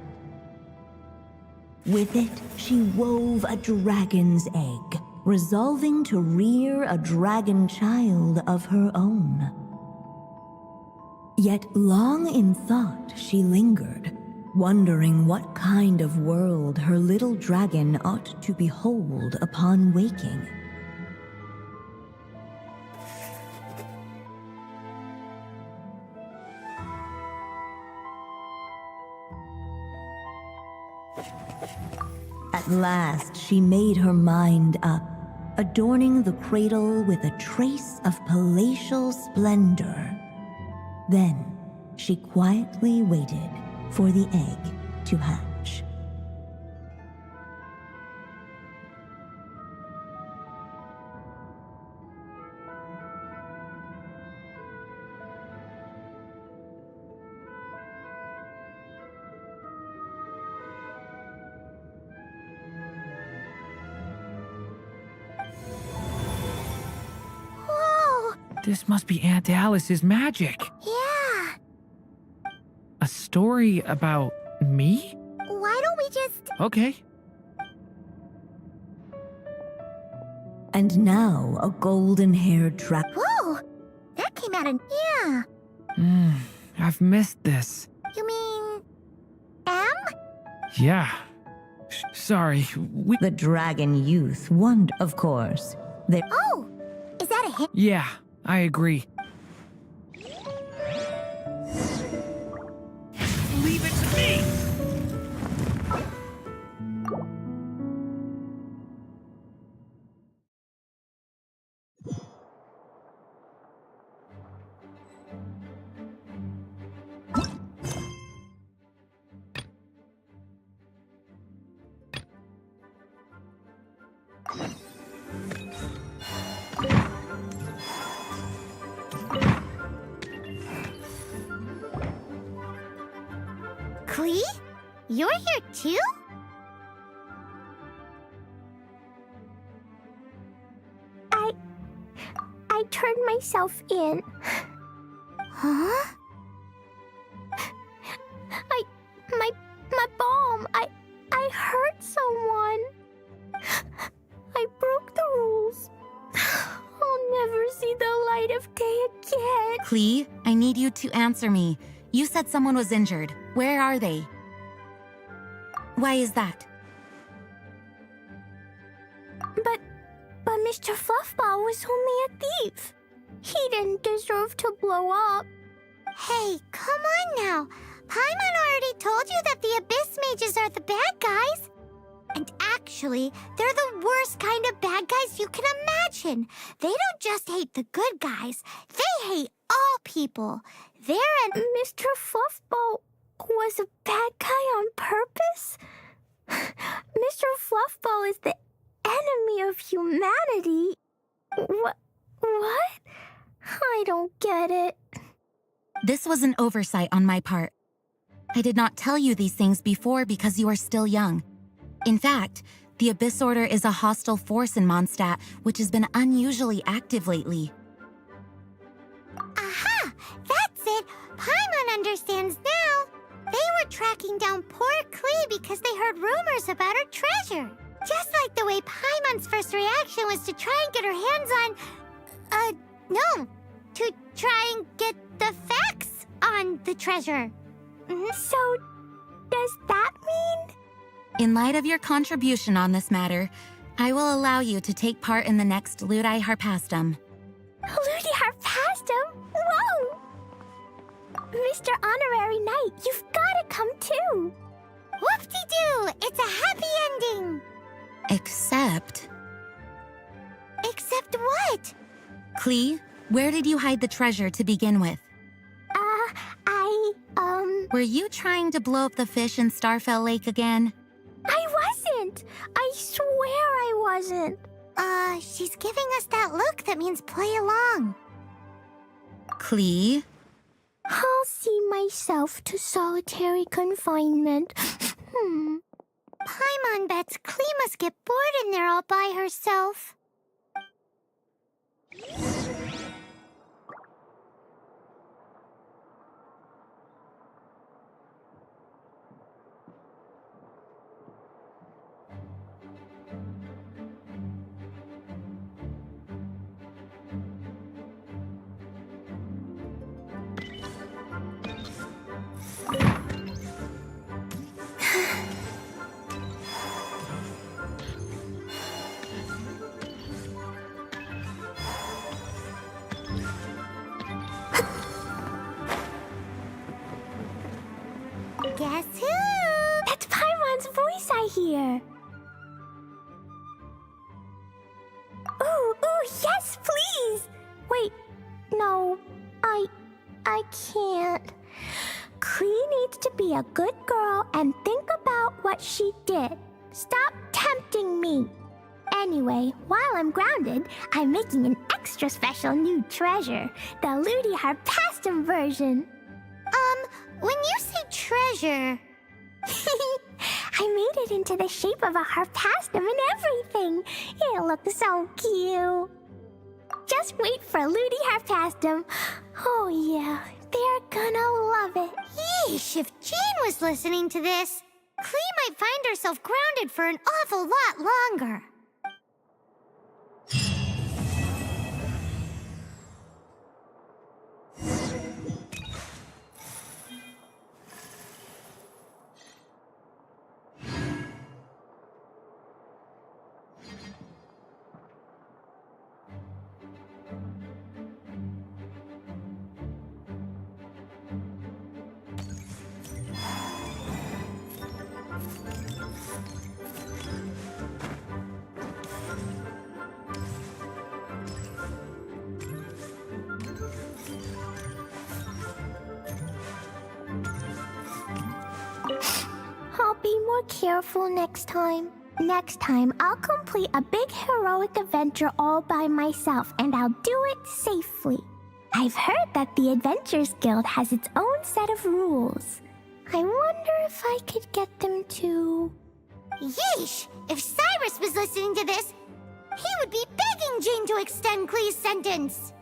With it, she wove a dragon's egg, resolving to rear a dragon child of her own. Yet long in thought she lingered, wondering what kind of world her little dragon ought to behold upon waking. At last she made her mind up, adorning the cradle with a trace of palatial splendor. Then she quietly waited for the egg to hatch. Whoa! This must be Aunt Alice's magic. Yeah! A story about me? Why don't we just... Okay. And now a golden-haired Whoa! That came out of... Yeah. I've missed this. You mean... M? Yeah. Sorry, The dragon youth wondered, of course. Oh! Is that a hint? Yeah, I agree. Leave it to me! KLEE? You're here too? I turned myself in. Huh? My bomb. I hurt someone. I broke the rules. I'll never see the light of day again. KLEE, I need you to answer me. You said someone was injured. Where are they? Why is that? But Mr. Fluffball was only a thief. He didn't deserve to blow up. Hey, come on now. Paimon already told you that the Abyss Mages are the bad guys. And actually, they're the worst kind of bad guys you can imagine. They don't just hate the good guys. They hate all people. Mr. Fluffball was a bad guy on purpose? Mr. Fluffball is the enemy of humanity. What? I don't get it. This was an oversight on my part. I did not tell you these things before because you are still young. In fact, the Abyss Order is a hostile force in Mondstadt, which has been unusually active lately. Aha! That's it! Paimon understands now. They were tracking down poor KLEE because they heard rumors about her treasure. Just like the way Paimon's first reaction was to try and get her hands on... no. To try and get the facts on the treasure. So, does that mean? In light of your contribution on this matter, I will allow you to take part in the next Ludi Harpastum. Ludi Harpastum? Whoa! Mr. Honorary Knight, you've gotta come too! Whoop-de-doo! It's a happy ending! Except... Except what? KLEE, where did you hide the treasure to begin with? I, Were you trying to blow up the fish in Starfell Lake again? I wasn't! I swear I wasn't! She's giving us that look that means play along. KLEE? I'll see myself to solitary confinement. Paimon bets KLEE must get bored in there all by herself. Guess who? That's Paimon's voice I hear. Ooh, yes, please! Wait, no, I can't. KLEE needs to be a good girl and think about what she did. Stop tempting me. Anyway, while I'm grounded, I'm making an extra special new treasure, the Ludi Harpastum version. When you say treasure... I made it into the shape of a harpastum and everything. It'll look so cute. Just wait for Ludi Harpastum. Oh yeah, they're gonna love it. Yeesh, if Jane was listening to this, KLEE might find herself grounded for an awful lot longer. I'll be more careful next time. Next time, I'll complete a big heroic adventure all by myself, and I'll do it safely. I've heard that the Adventures Guild has its own set of rules. I wonder if I could get them to... Yeesh! If Cyrus was listening to this, he would be begging Jane to extend KLEE's sentence.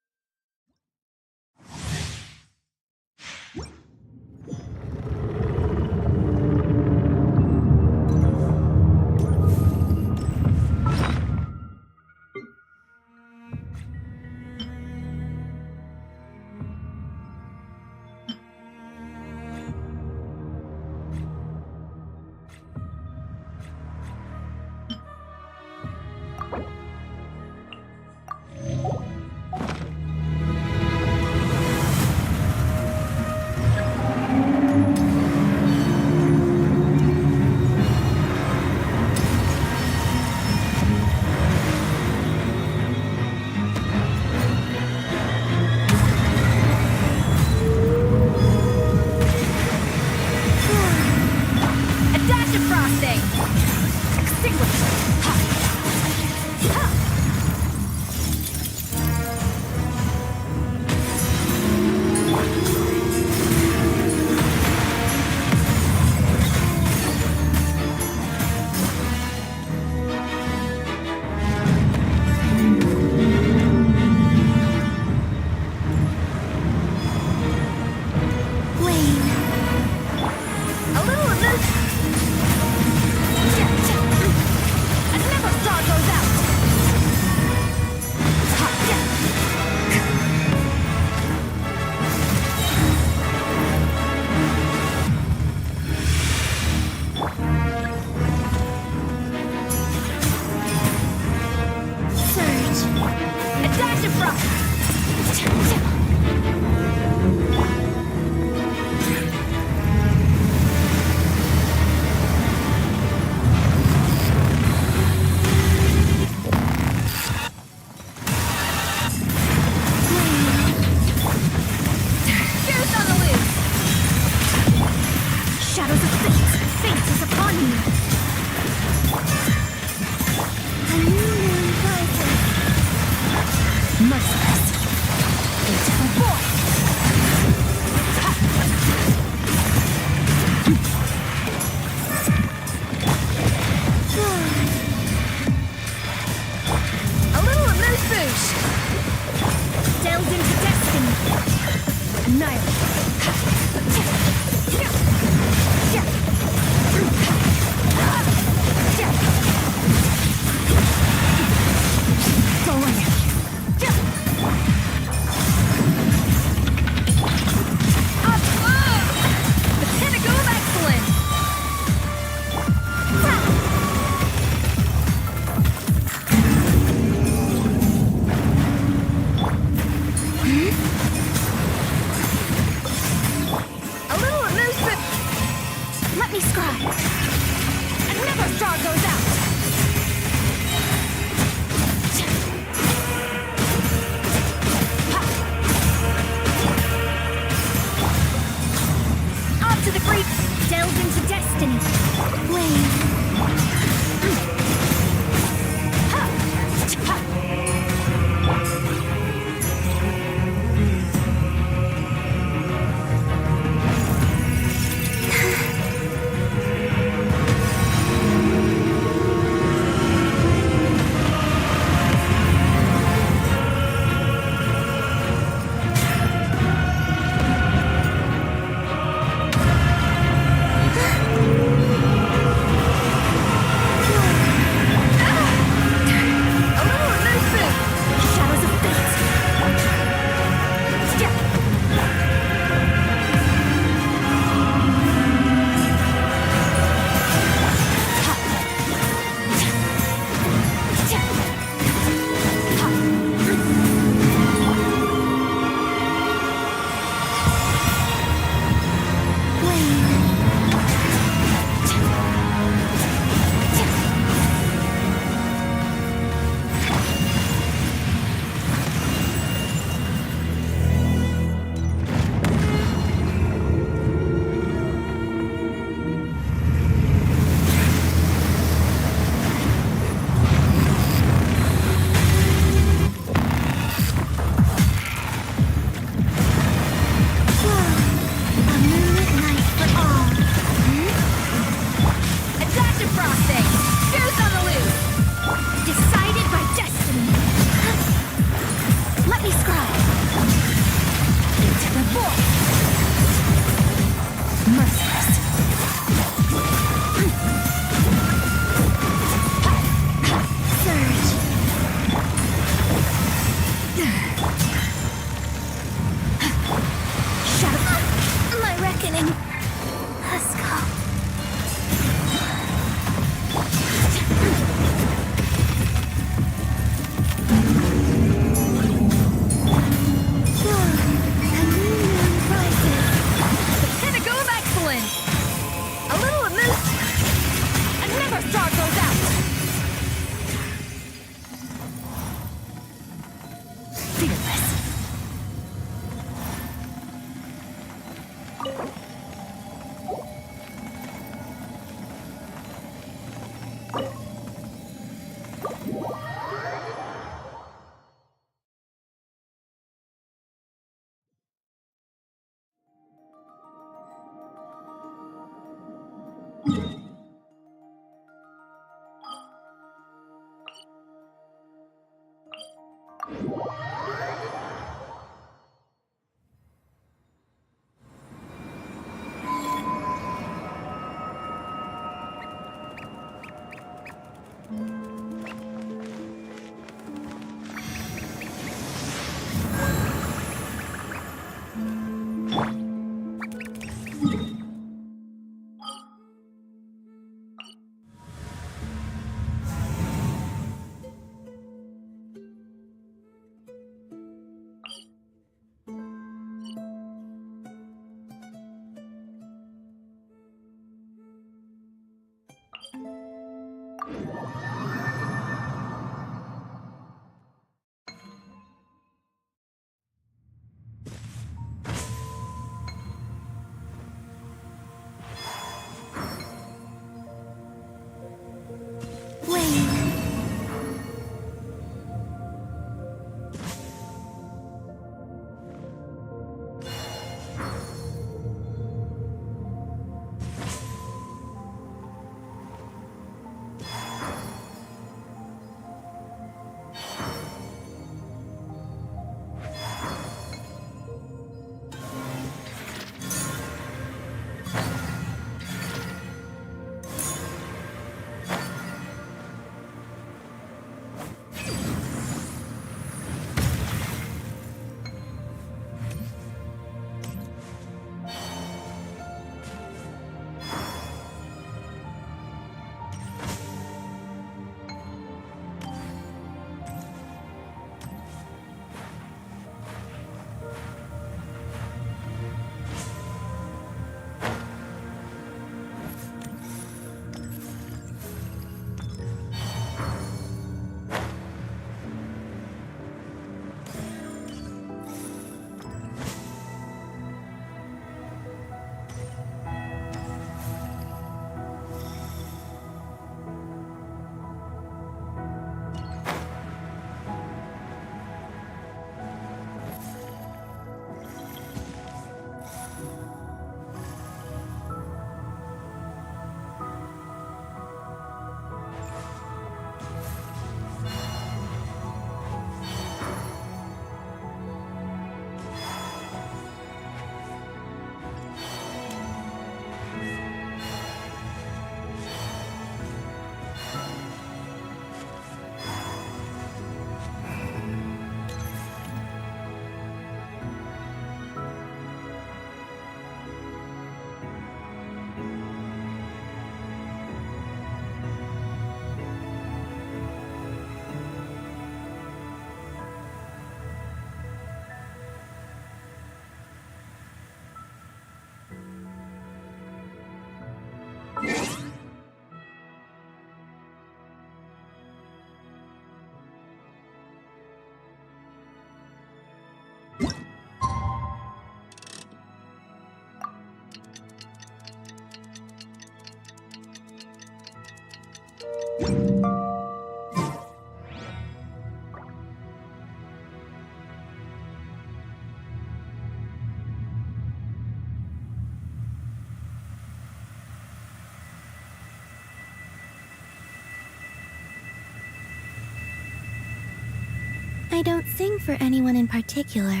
I don't sing for anyone in particular.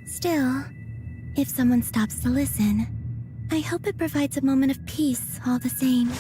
Still, if someone stops to listen, I hope it provides a moment of peace all the same.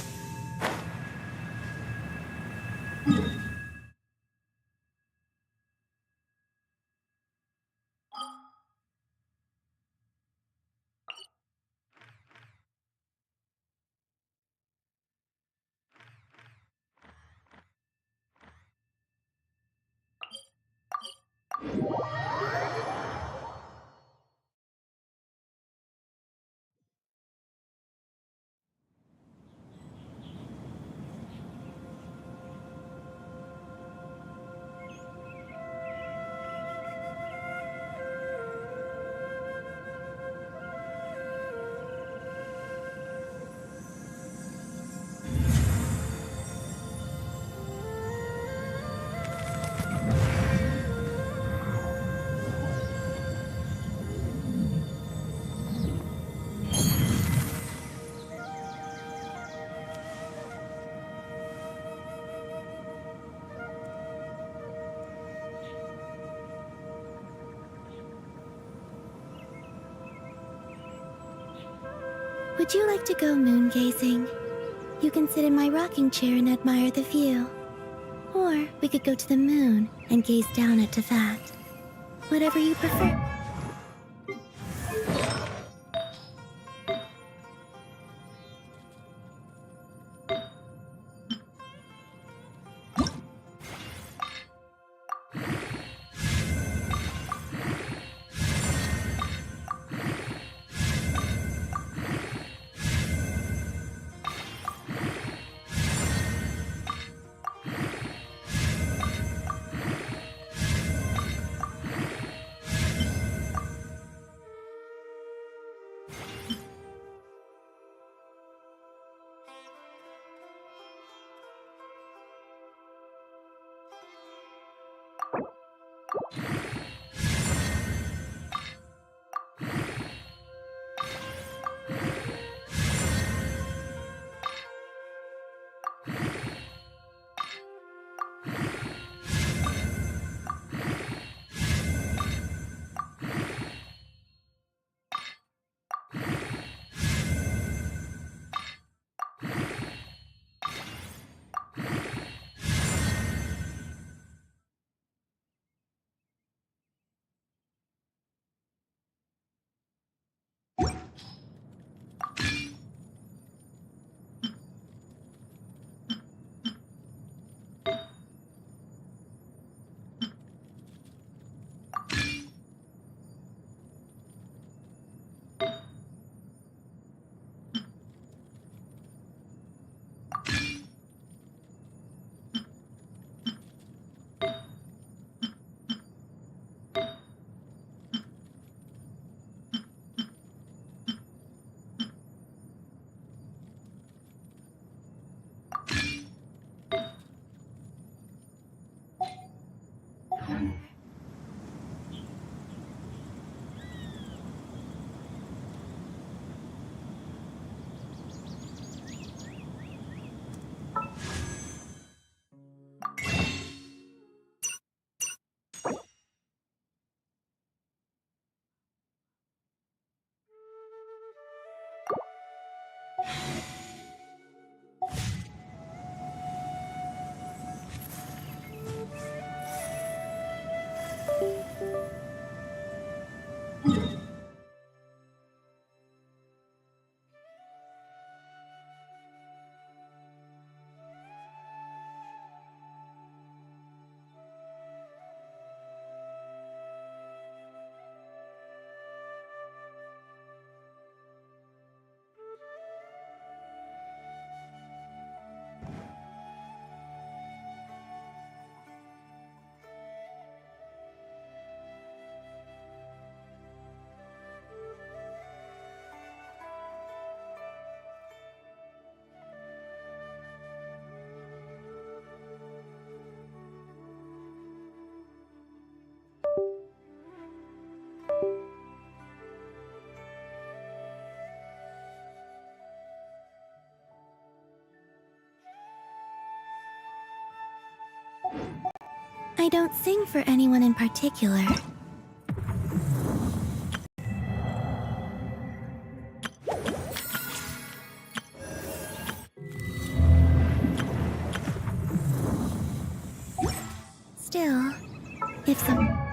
Would you like to go moon gazing? You can sit in my rocking chair and admire the view. Or we could go to the moon and gaze down at Tefat. Whatever you prefer. I don't sing for anyone in particular. Still, if some...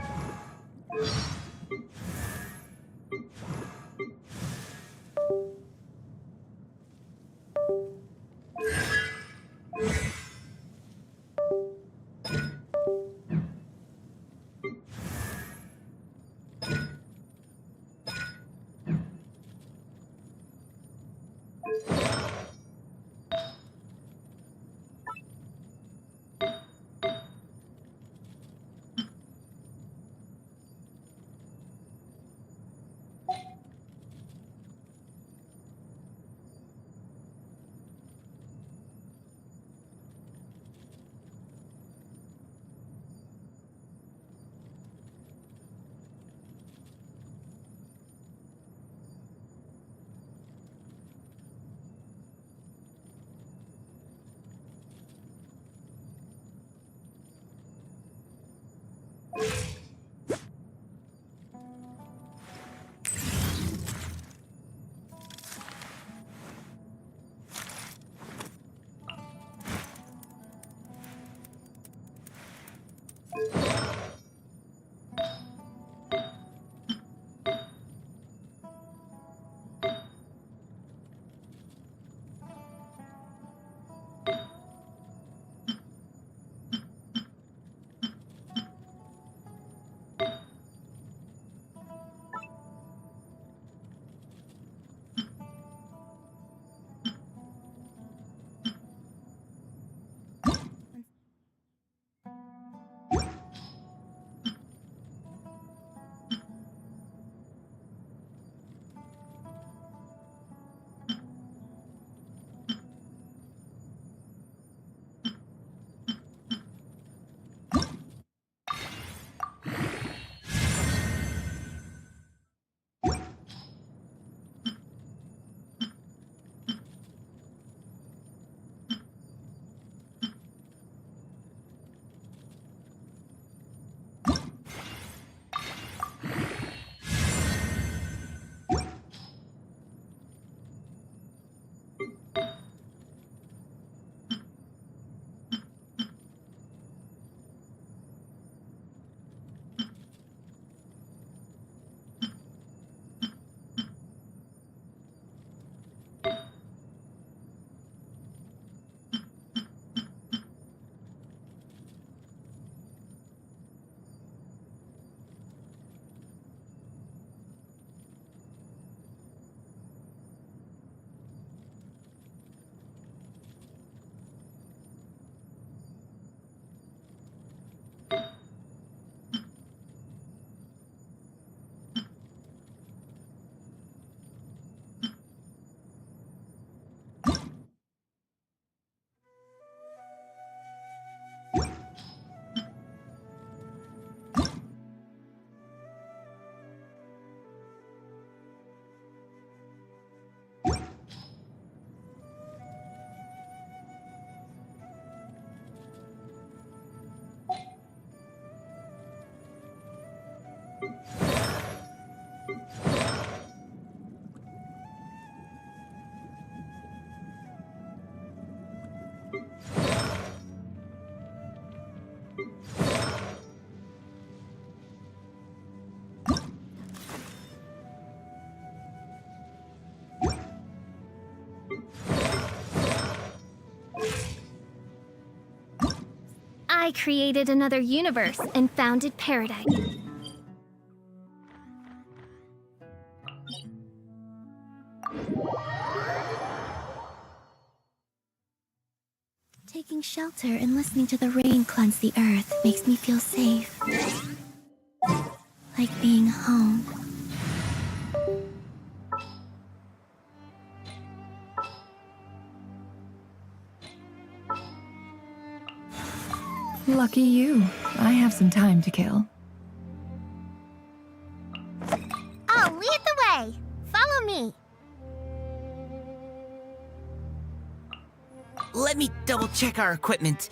I created another universe and founded paradise. Taking shelter and listening to the rain cleanse the earth makes me feel safe. Like being home. Lucky you. I have some time to kill. Oh, lead the way! Follow me! Let me double check our equipment.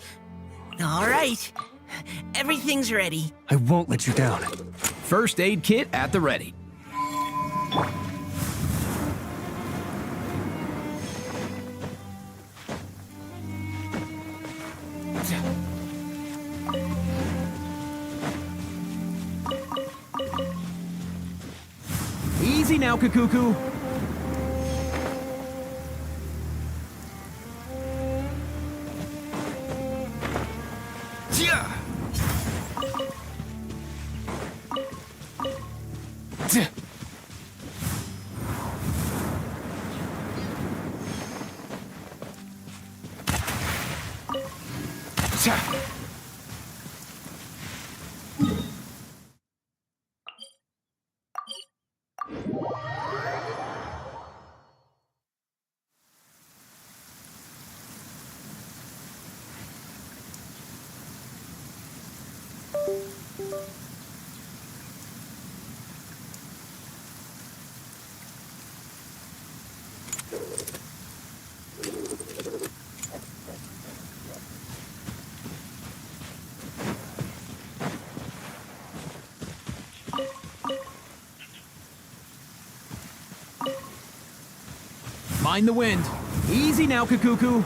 All right, Everything's ready. I won't let you down. First aid kit at the ready. Easy now, Kakuku. Mind the wind. Easy now, Kakuku.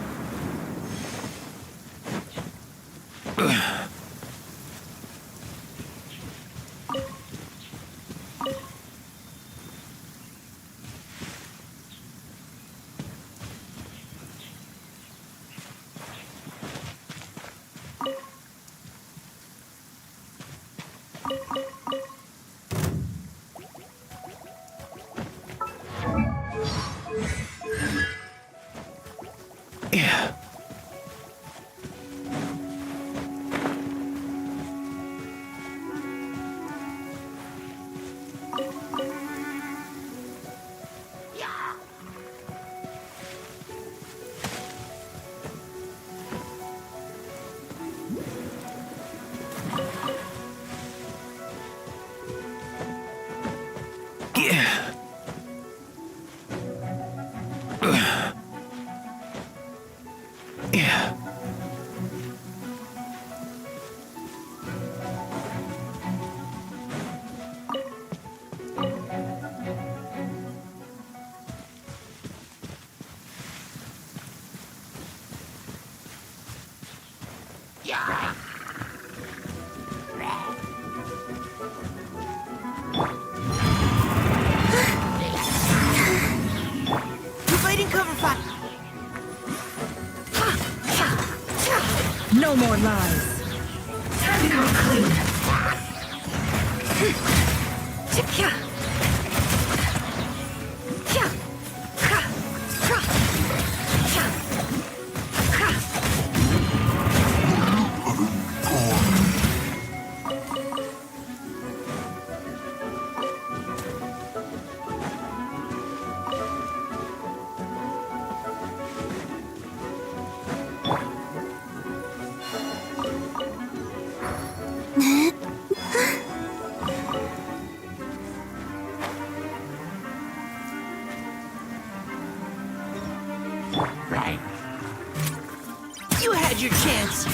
Providing cover fire. No more lies. Time to go clean. You had your chance.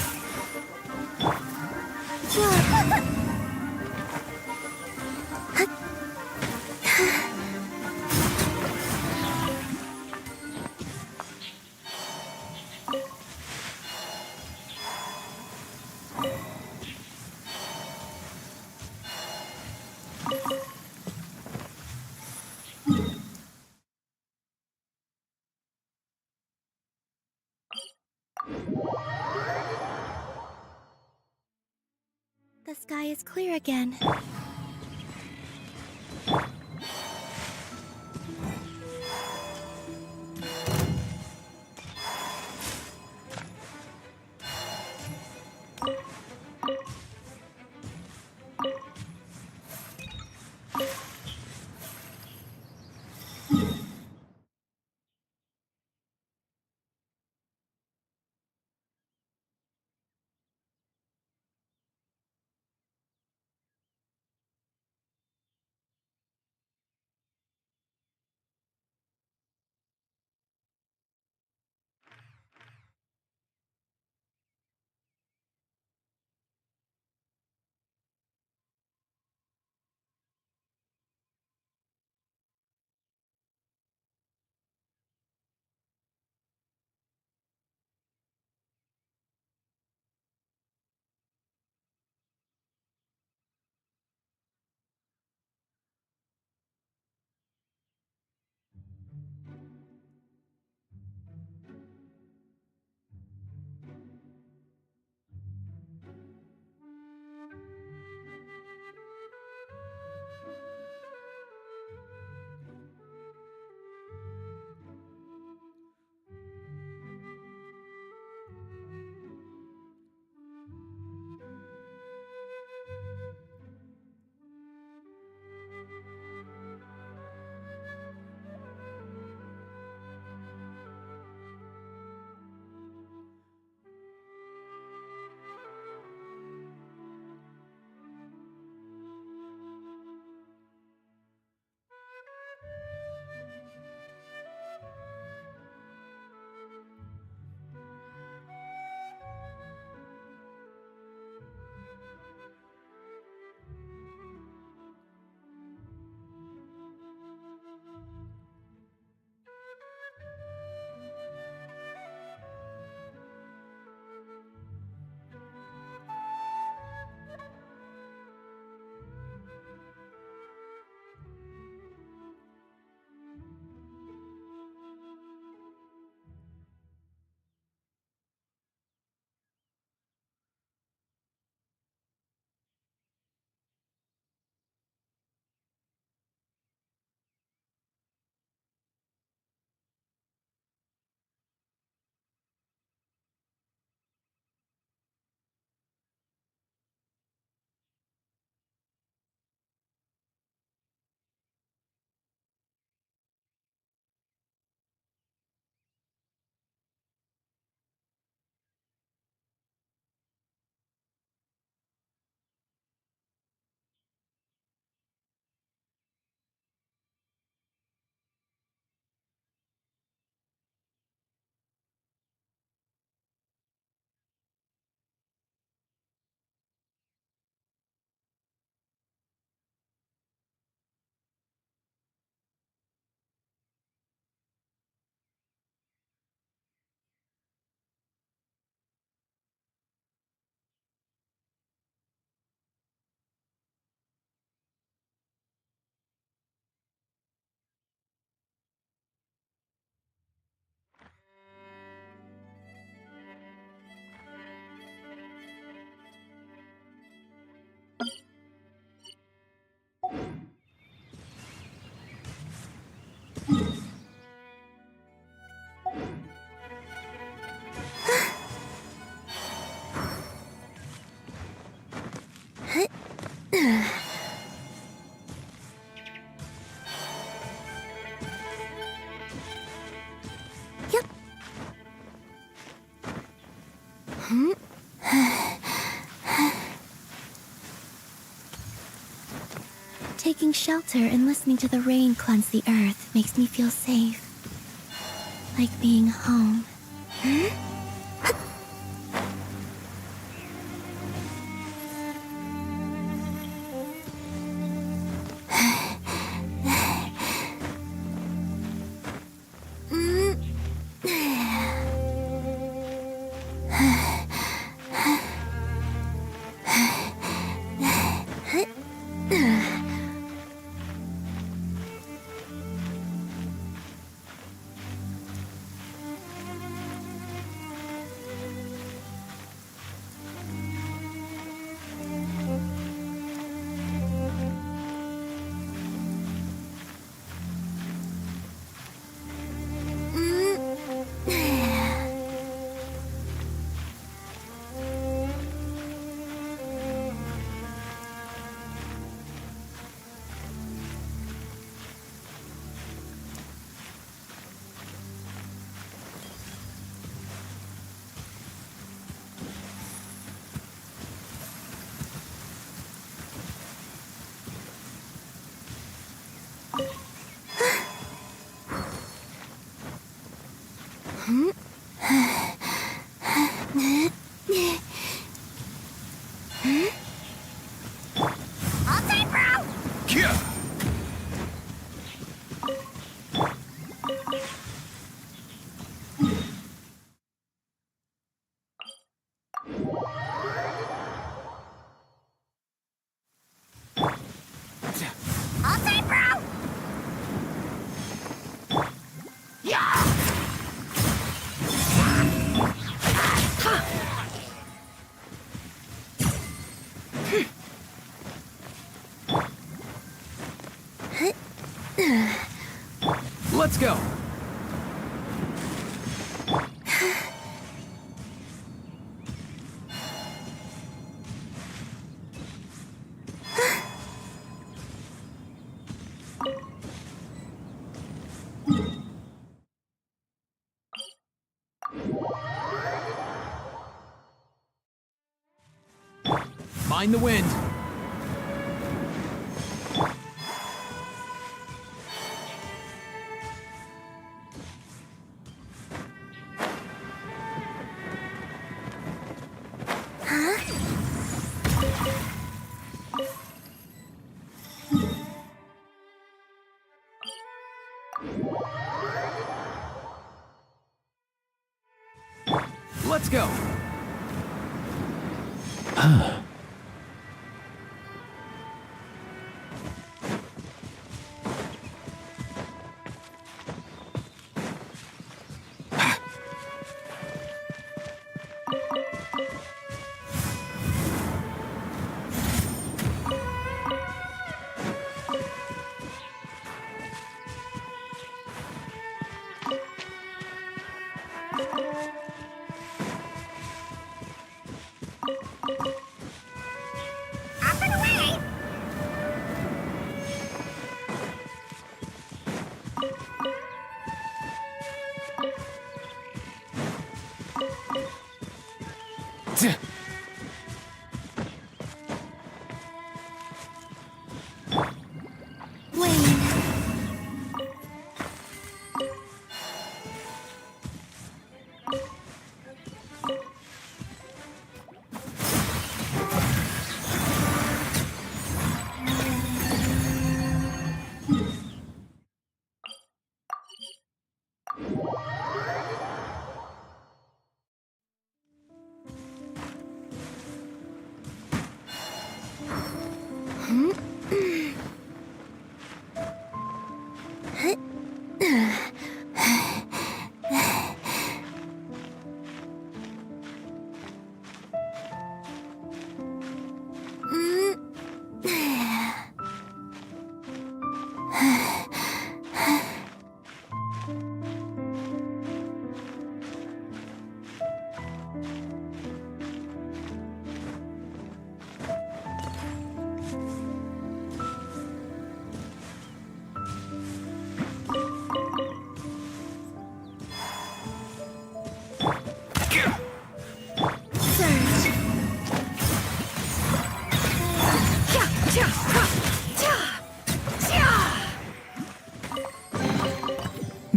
The sky is clear again. Taking shelter and listening to the rain cleanse the earth makes me feel safe. Like being home. Let's go. Mind the wind. Let's go.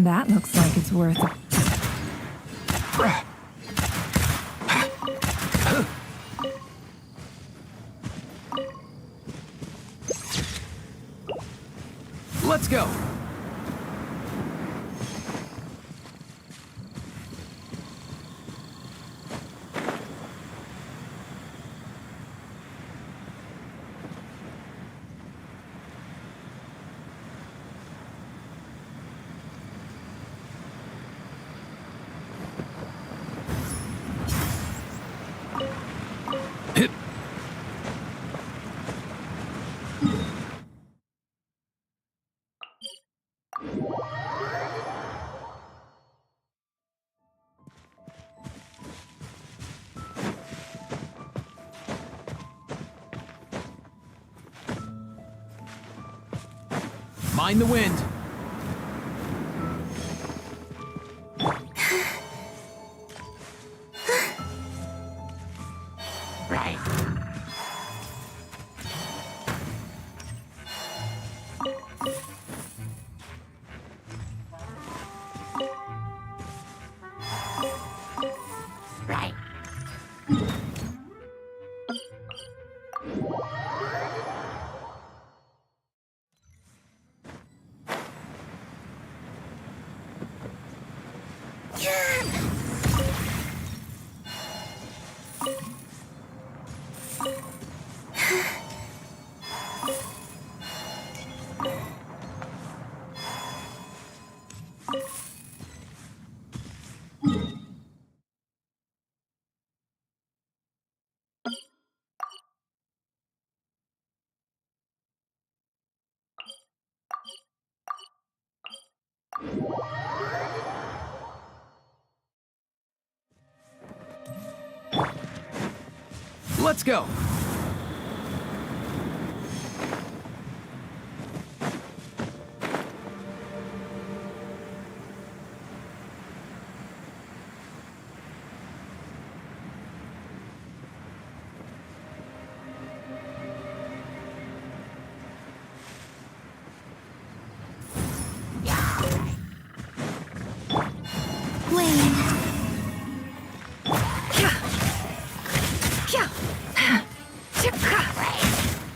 That looks like it's worth it. Let's go! Mind the wind. Right. Right. Let's go!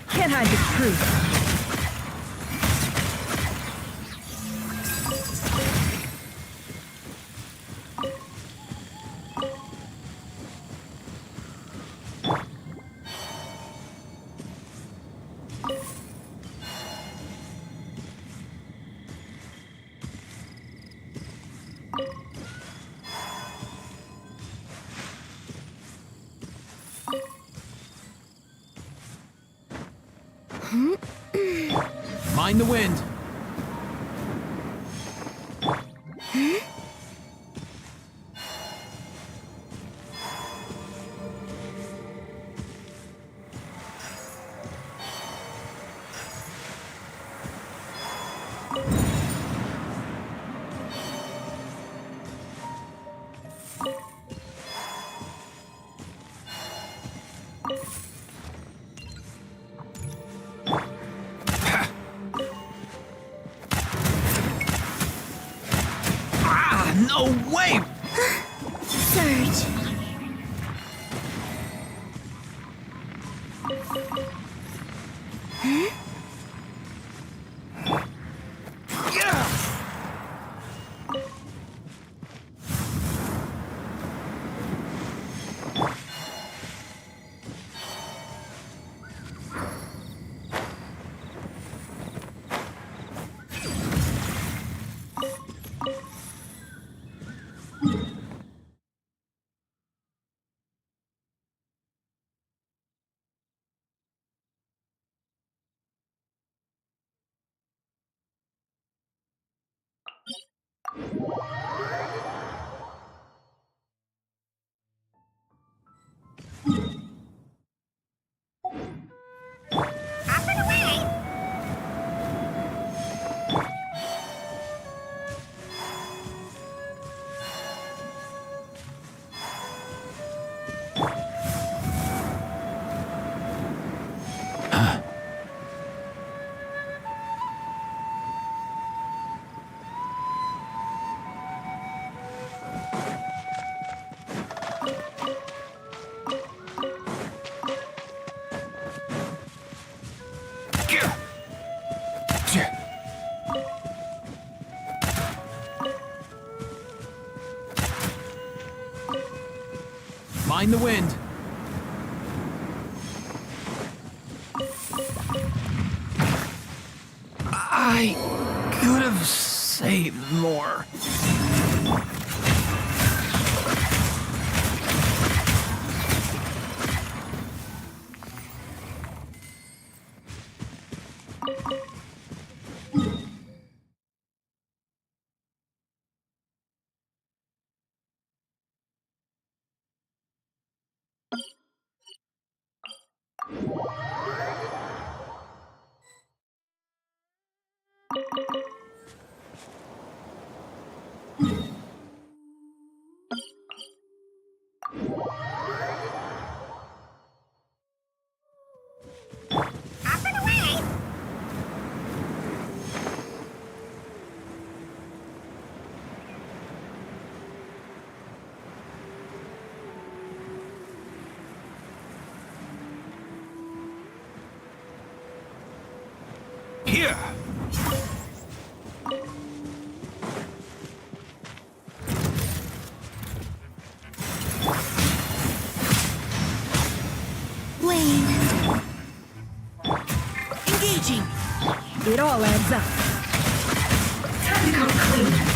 Can't hide the truth. Mind the wind. No way! Surge. Mind the wind. I could have saved more. Up and away! Here! Wayne. Engaging! It all adds up. Time to come clean.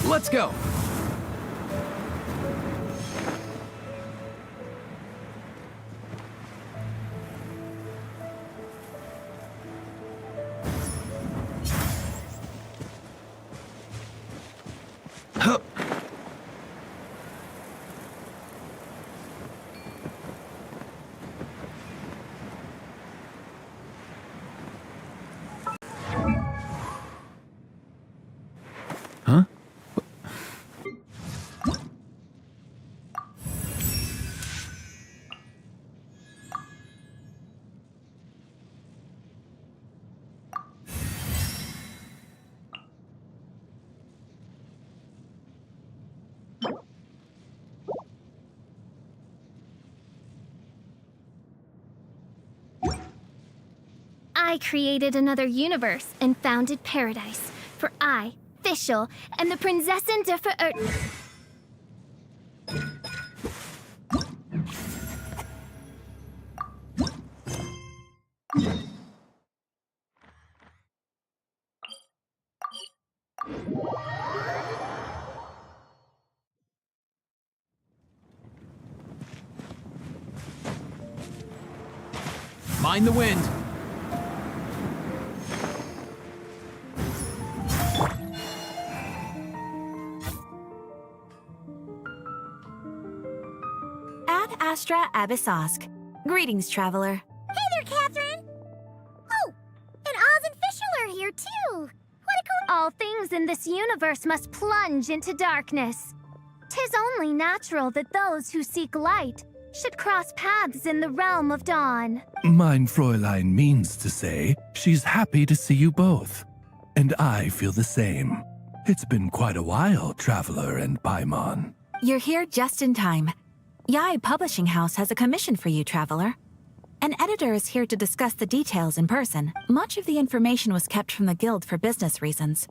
Let's go. Huh. Huh? I created another universe and founded paradise. For I, Fischl, am the Prinzessin de Mind the wind. Ad Astra Abyssosk. Greetings, traveler. Hey there, Catherine! Oh, and Oz and Fischl are here too! What a All things in this universe must plunge into darkness. 'Tis only natural that those who seek light should cross paths in the realm of dawn. Mein Fräulein means to say she's happy to see you both. And I feel the same. It's been quite a while, Traveler and Paimon. You're here just in time. Yai Publishing House has a commission for you, Traveler. An editor is here to discuss the details in person. Much of the information was kept from the Guild for business reasons.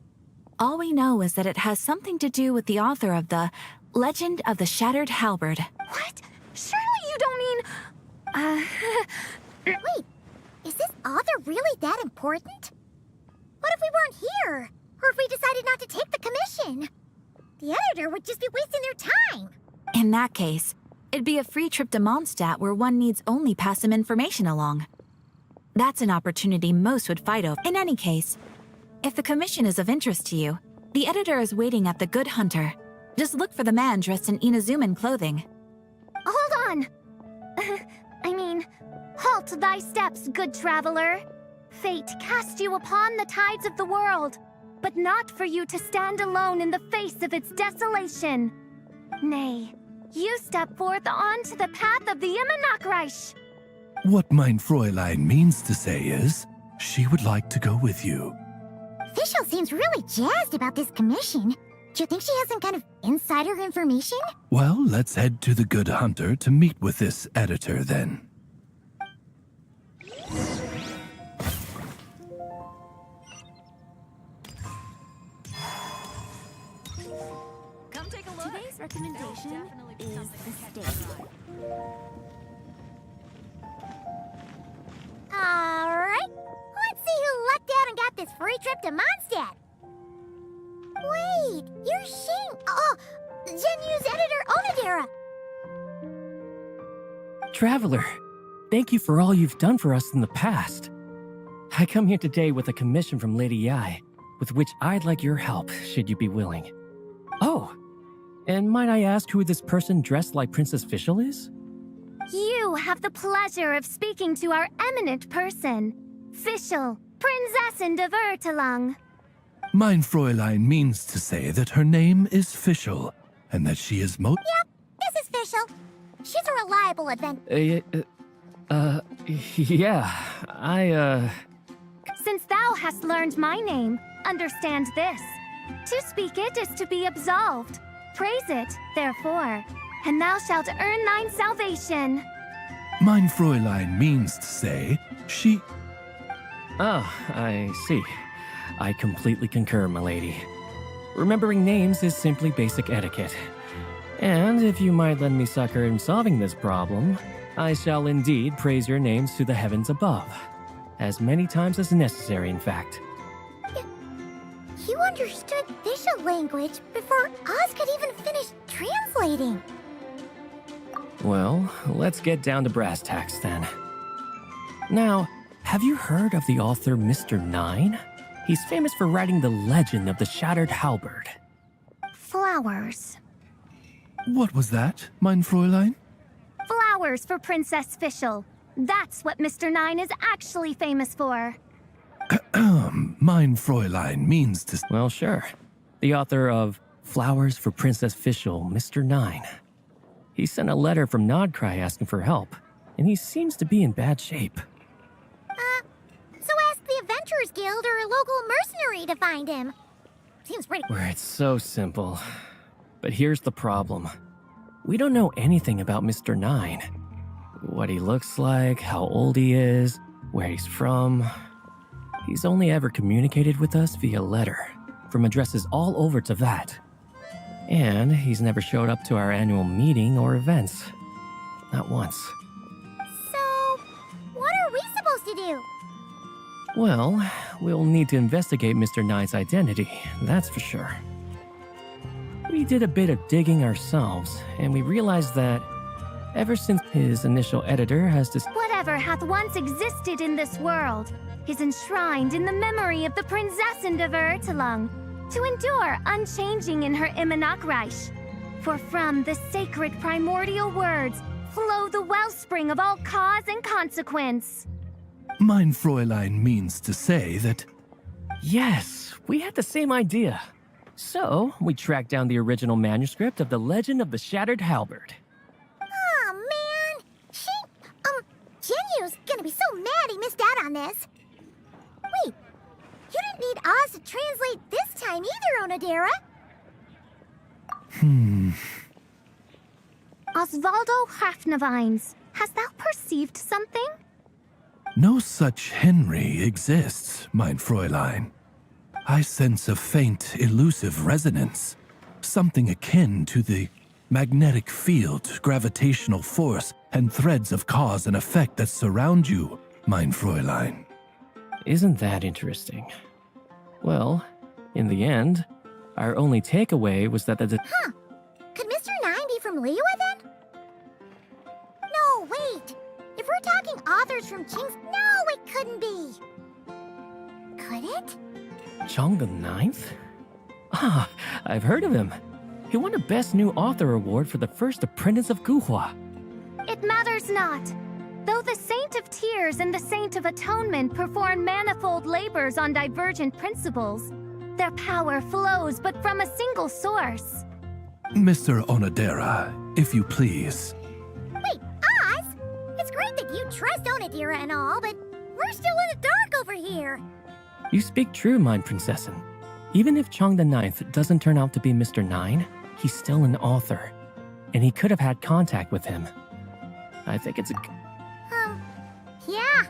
All we know is that it has something to do with the author of the Legend of the Shattered Halberd. What? Surely you don't mean... Wait, is this author really that important? What if we weren't here? Or if we decided not to take the commission? The editor would just be wasting their time. In that case, it'd be a free trip to Mondstadt where one needs only pass some information along. That's an opportunity most would fight over. In any case, if the commission is of interest to you, the editor is waiting at the Good Hunter. Just look for the man dressed in Inazuman clothing. Hold on! Halt thy steps, good traveler. Fate cast you upon the tides of the world, but not for you to stand alone in the face of its desolation. Nay, you step forth onto the path of the Immernachtreich. What mein Fräulein means to say is, she would like to go with you. Fischl seems really jazzed about this commission. Do you think she has some kind of insider information? Well, let's head to the Good Hunter to meet with this editor then. Come take a look. Today's recommendation is the steak. Alright, let's see who lucked out and got this free trip to Mondstadt. Wait, you're Shing. Oh, Genu's editor, Onodera. Traveler, thank you for all you've done for us in the past. I come here today with a commission from Lady Yai, with which I'd like your help, should you be willing. Oh, and might I ask who this person dressed like Princess Fischl is? You have the pleasure of speaking to our eminent person, Fischl, Prinzessin de Vertelung. Mein Fräulein means to say that her name is Fischl, and that she is Yep, this is Fischl. She's a reliable Yeah, Since thou hast learned my name, understand this. To speak it is to be absolved. Praise it, therefore, and thou shalt earn thine salvation. Mein Fräulein means to say she... Oh, I see. I completely concur, my lady. Remembering names is simply basic etiquette. And if you might lend me succor in solving this problem, I shall indeed praise your names to the heavens above. As many times as necessary, in fact. You understood Fischl language before Oz could even finish translating. Well, let's get down to brass tacks then. Now, have you heard of the author Mr. Nine? He's famous for writing the legend of the Shattered Halberd. Flowers. What was that, mein Fräulein? Flowers for Princess Fischl. That's what Mr. Nine is actually famous for. Mein Fräulein means to... Well, sure. The author of Flowers for Princess Fischl, Mr. Nine. He sent a letter from Nodcry asking for help, and he seems to be in bad shape. So ask the Adventurers Guild or a local mercenary to find him. Seems pretty... Where it's so simple. But here's the problem. We don't know anything about Mr. Nine. What he looks like, how old he is, where he's from. He's only ever communicated with us via letter, from addresses all over Teyvat. And he's never showed up to our annual meeting or events. Not once. So, what are we supposed to do? Well, we'll need to investigate Mr. Nine's identity, that's for sure. We did a bit of digging ourselves, and we realized that ever since his initial editor has Whatever hath once existed in this world is enshrined in the memory of the Prinzessin de Vertelung, to endure unchanging in her Immernachtreich. For from the sacred primordial words flow the wellspring of all cause and consequence. Mein Fräulein means to say that... Yes, we had the same idea. So, we tracked down the original manuscript of The Legend of the Shattered Halberd. Oh, man. Genyu's gonna be so mad he missed out on this. Wait, you didn't need Oz to translate this time either, Onodera. Osvaldo Hafnavines, hast thou perceived something? No such Henry exists, mein Fräulein. I sense a faint, elusive resonance. Something akin to the magnetic field, gravitational force, and threads of cause and effect that surround you, mein Fräulein. Isn't that interesting? Well, in the end, our only takeaway was that the... Huh. Could Mr. Nine be from Liyue then? No, wait. If we're talking authors from Qing's... No, it couldn't be. Could it? Chong the Ninth? Ah, I've heard of him. He won a Best New Author award for the first apprentice of Guhua. It matters not. Though the Saint of Tears and the Saint of Atonement perform manifold labors on divergent principles, their power flows but from a single source. Mr. Onodera, if you please. Wait, Oz? It's great that you trust Onodera and all, but we're still in the dark over here. You speak true, mine Princessin. Even if Chong the Ninth doesn't turn out to be Mr. Nine, he's still an author. And he could have had contact with him. I think it's a... Yeah.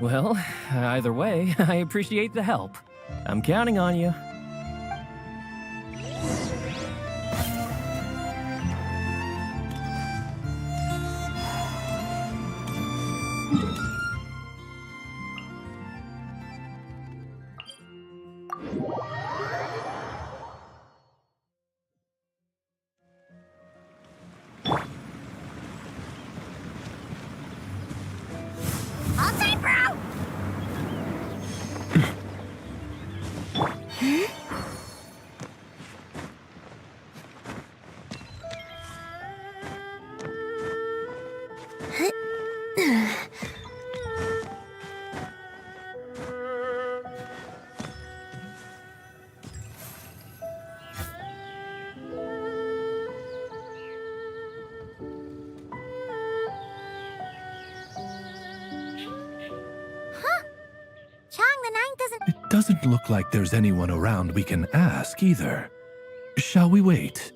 Well, either way, I appreciate the help. I'm counting on you. All time, bro! It doesn't look like there's anyone around we can ask either. Shall we wait?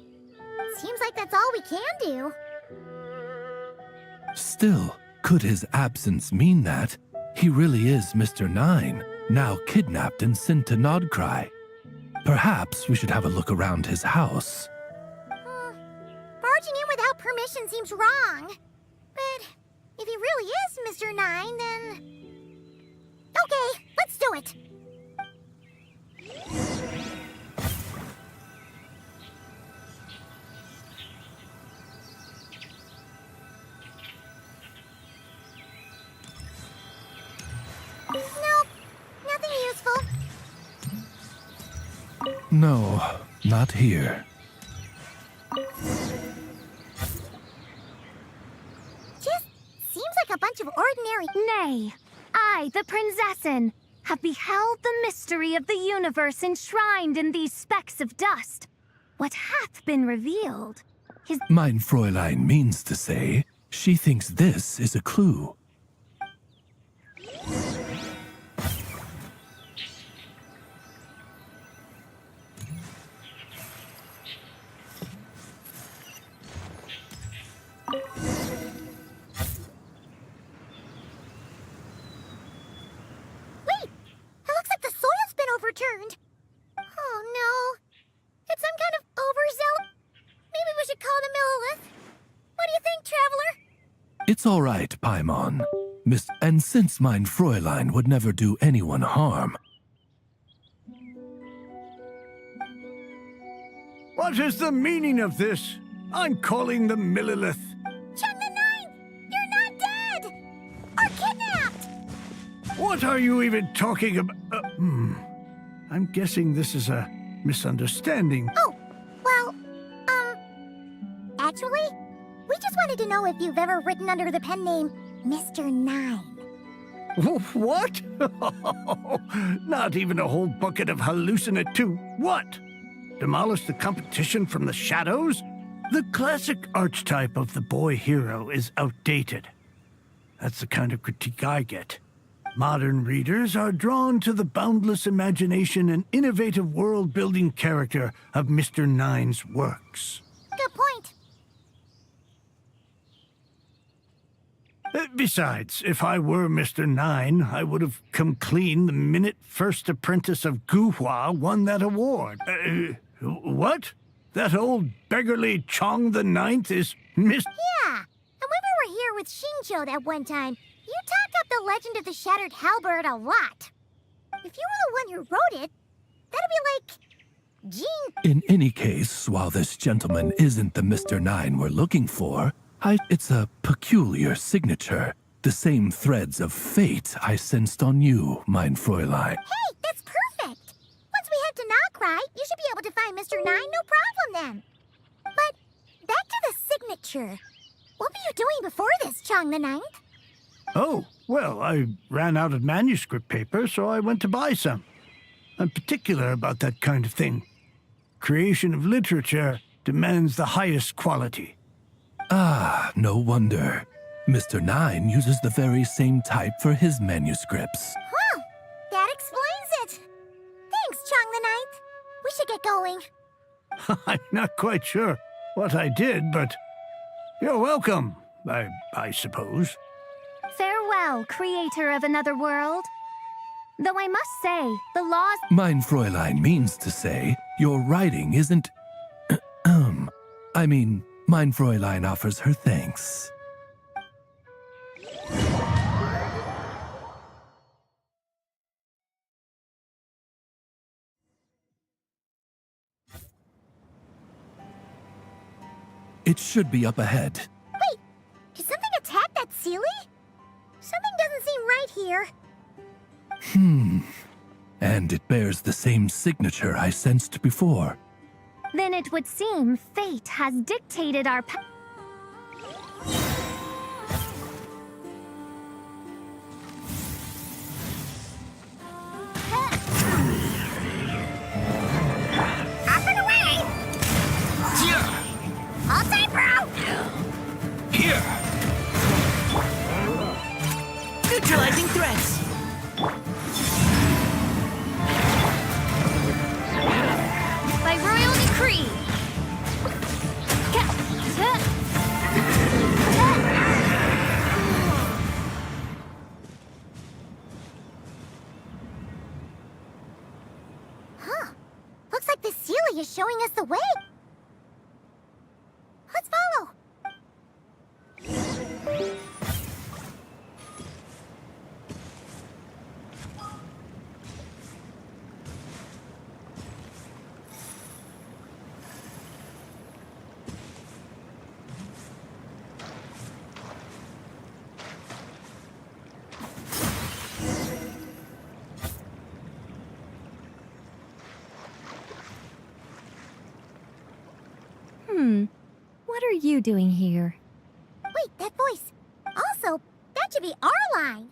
Seems like that's all we can do. Still, could his absence mean that he really is Mr. Nine, now kidnapped and sent to Nodcry? Perhaps we should have a look around his house. Barging in without permission seems wrong. But if he really is Mr. Nine, then... Okay, let's do it. Nope, nothing useful. No, not here. Just seems like a bunch of ordinary... Nay, I, the Princessin, have beheld the mystery of the universe enshrined in these specks of dust. What hath been revealed is... Mein Fräulein means to say, she thinks this is a clue. Overturned. Oh no. It's some kind of overzealous. Maybe we should call the Millilith. What do you think, Traveler? It's all right, Paimon. And since mein Fräulein would never do anyone harm. What is the meaning of this? I'm calling the Millilith. Chun the Nine! You're not dead! Or kidnapped! What are you even talking about? I'm guessing this is a misunderstanding. Oh, well, actually, we just wanted to know if you've ever written under the pen name Mr. Nine. What? Not even a whole bucket of hallucinate too. What? Demolish the competition from the shadows? The classic archetype of the boy hero is outdated. That's the kind of critique I get. Modern readers are drawn to the boundless imagination and innovative world-building character of Mr. Nine's works. Good point. Besides, if I were Mr. Nine, I would have come clean the minute First Apprentice of Guhua won that award. What? That old beggarly Chong the Ninth is Miss... Yeah, and when we were here with Shinjo that one time, you talked up the legend of the Shattered Halberd a lot. If you were the one who wrote it, that'd be like... Gene... In any case, while this gentleman isn't the Mr. Nine we're looking for, it's a peculiar signature. The same threads of fate I sensed on you, mein Fräulein. Hey, that's perfect! Once we head to Nokrai, you should be able to find Mr. Nine, no problem then. But, back to the signature. What were you doing before this, Chong the Ninth? Oh, well, I ran out of manuscript paper, so I went to buy some. I'm particular about that kind of thing. Creation of literature demands the highest quality. Ah, no wonder. Mr. Nine uses the very same type for his manuscripts. Huh, that explains it. Thanks, Chong the Ninth. We should get going. I'm not quite sure what I did, but you're welcome, I suppose. Farewell, creator of another world. Though I must say, the laws... Mein Fräulein means to say, your writing isn't... Mein Fräulein offers her thanks. It should be up ahead. Wait, did something attack that Sealy? Something doesn't seem right here. And it bears the same signature I sensed before. Then it would seem fate has dictated our path. Up and away! All time, bro! Here! Neutralizing threats! By royal decree. Huh. Looks like the Sealy is showing us the way. Let's follow. What are you doing here? Wait, that voice. Also, that should be our line.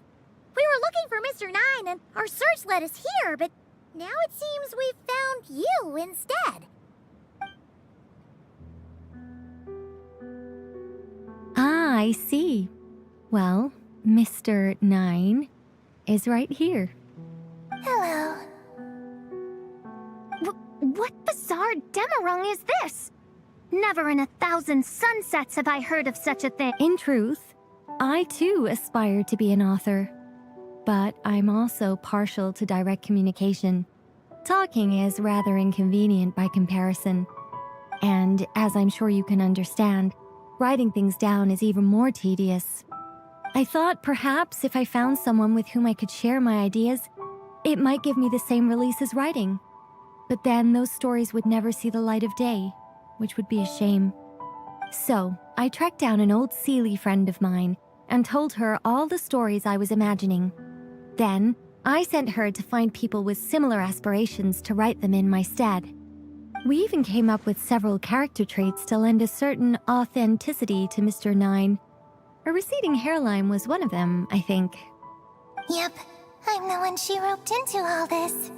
We were looking for Mr. Nine and our search led us here, but now it seems we've found you instead. Ah, I see. Well, Mr. Nine is right here. Hello. What bizarre demarung is this? Never in 1,000 sunsets have I heard of such a thing. In truth, I too aspire to be an author. But I'm also partial to direct communication. Talking is rather inconvenient by comparison. And as I'm sure you can understand, writing things down is even more tedious. I thought perhaps if I found someone with whom I could share my ideas, it might give me the same release as writing. But then those stories would never see the light of day, which would be a shame. So, I tracked down an old Sealy friend of mine and told her all the stories I was imagining. Then, I sent her to find people with similar aspirations to write them in my stead. We even came up with several character traits to lend a certain authenticity to Mr. Nine. A receding hairline was one of them, I think. Yep, I'm the one she roped into all this.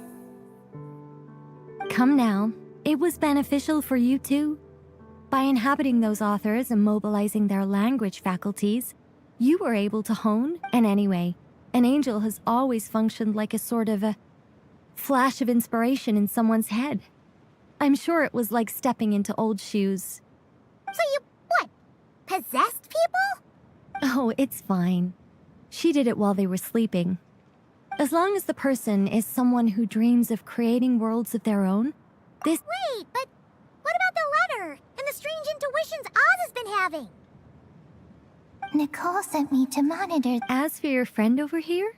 Come now, it was beneficial for you too. By inhabiting those authors and mobilizing their language faculties, you were able to hone, and anyway, an angel has always functioned like a sort of a flash of inspiration in someone's head. I'm sure it was like stepping into old shoes. So you, what, possessed people? Oh, it's fine. She did it while they were sleeping. As long as the person is someone who dreams of creating worlds of their own, this— Wait, but what about the letter and the strange intuitions Oz has been having? Nicole sent me to monitor. As for your friend over here?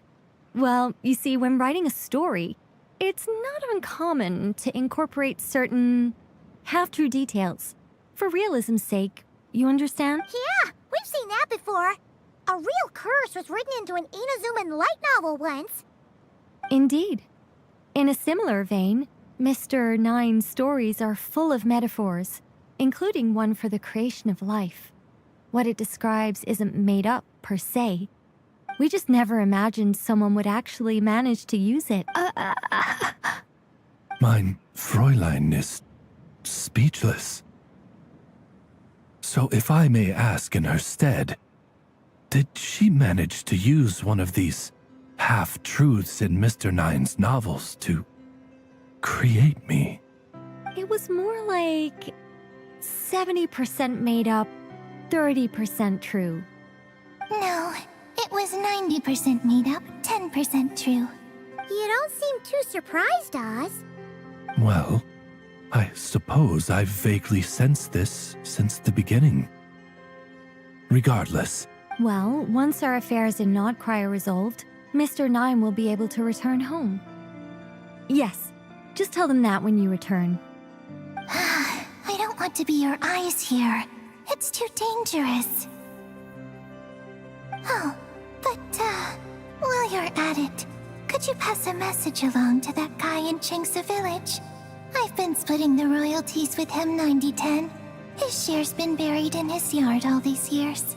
Well, you see, when writing a story, it's not uncommon to incorporate certain half-true details. For realism's sake, you understand? Yeah, we've seen that before. A real curse was written into an Inazuman light novel once. Indeed. In a similar vein, Mr. Nine's stories are full of metaphors, including one for the creation of life. What it describes isn't made up, per se. We just never imagined someone would actually manage to use it. Mein Fräulein is speechless. So if I may ask in her stead, did she manage to use one of these half-truths in Mr. Nine's novels to create me? It was more like 70% made up, 30% true. No, it was 90% made up, 10% true. You don't seem too surprised, Oz. Well, I suppose I've vaguely sensed this since the beginning. Regardless. Well, once our affairs in Nodcry are resolved, Mr. Nine will be able to return home. Yes, just tell them that when you return. I don't want to be your eyes here. It's too dangerous. Oh, but, while you're at it, could you pass a message along to that guy in Chengsa Village? I've been splitting the royalties with him 90-10. His share's been buried in his yard all these years.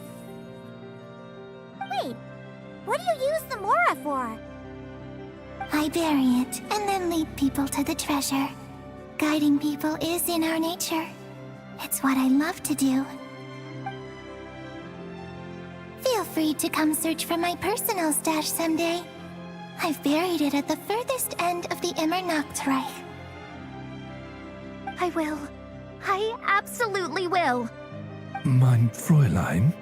Wait, what do you use the Mora for? I bury it and then lead people to the treasure. Guiding people is in our nature. It's what I love to do. Feel free to come search for my personal stash someday. I've buried it at the furthest end of the Immernachtreich. I will. I absolutely will. Mein Fräulein?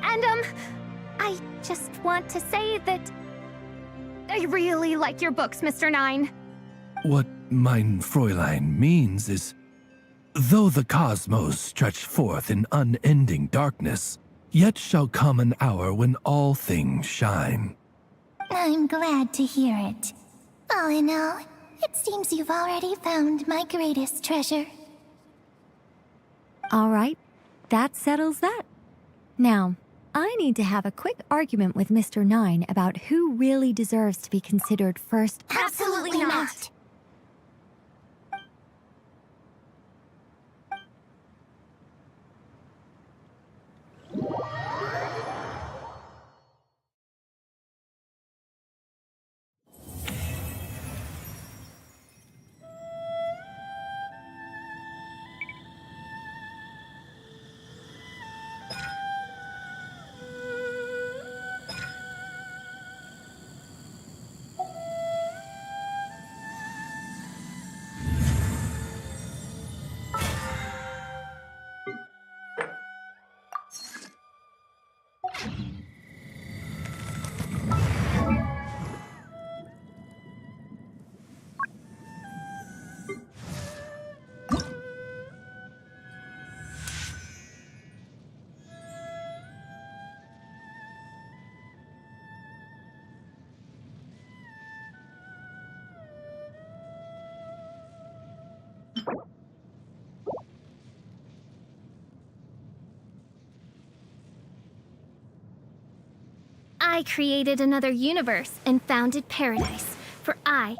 And, I just want to say that I really like your books, Mr. Nine. What mein Fräulein means is, though the cosmos stretch forth in unending darkness, yet shall come an hour when all things shine. I'm glad to hear it. All in all, it seems you've already found my greatest treasure. All right, that settles that. Now, I need to have a quick argument with Mr. Nine about who really deserves to be considered first. Absolutely not. I created another universe and founded paradise, for I...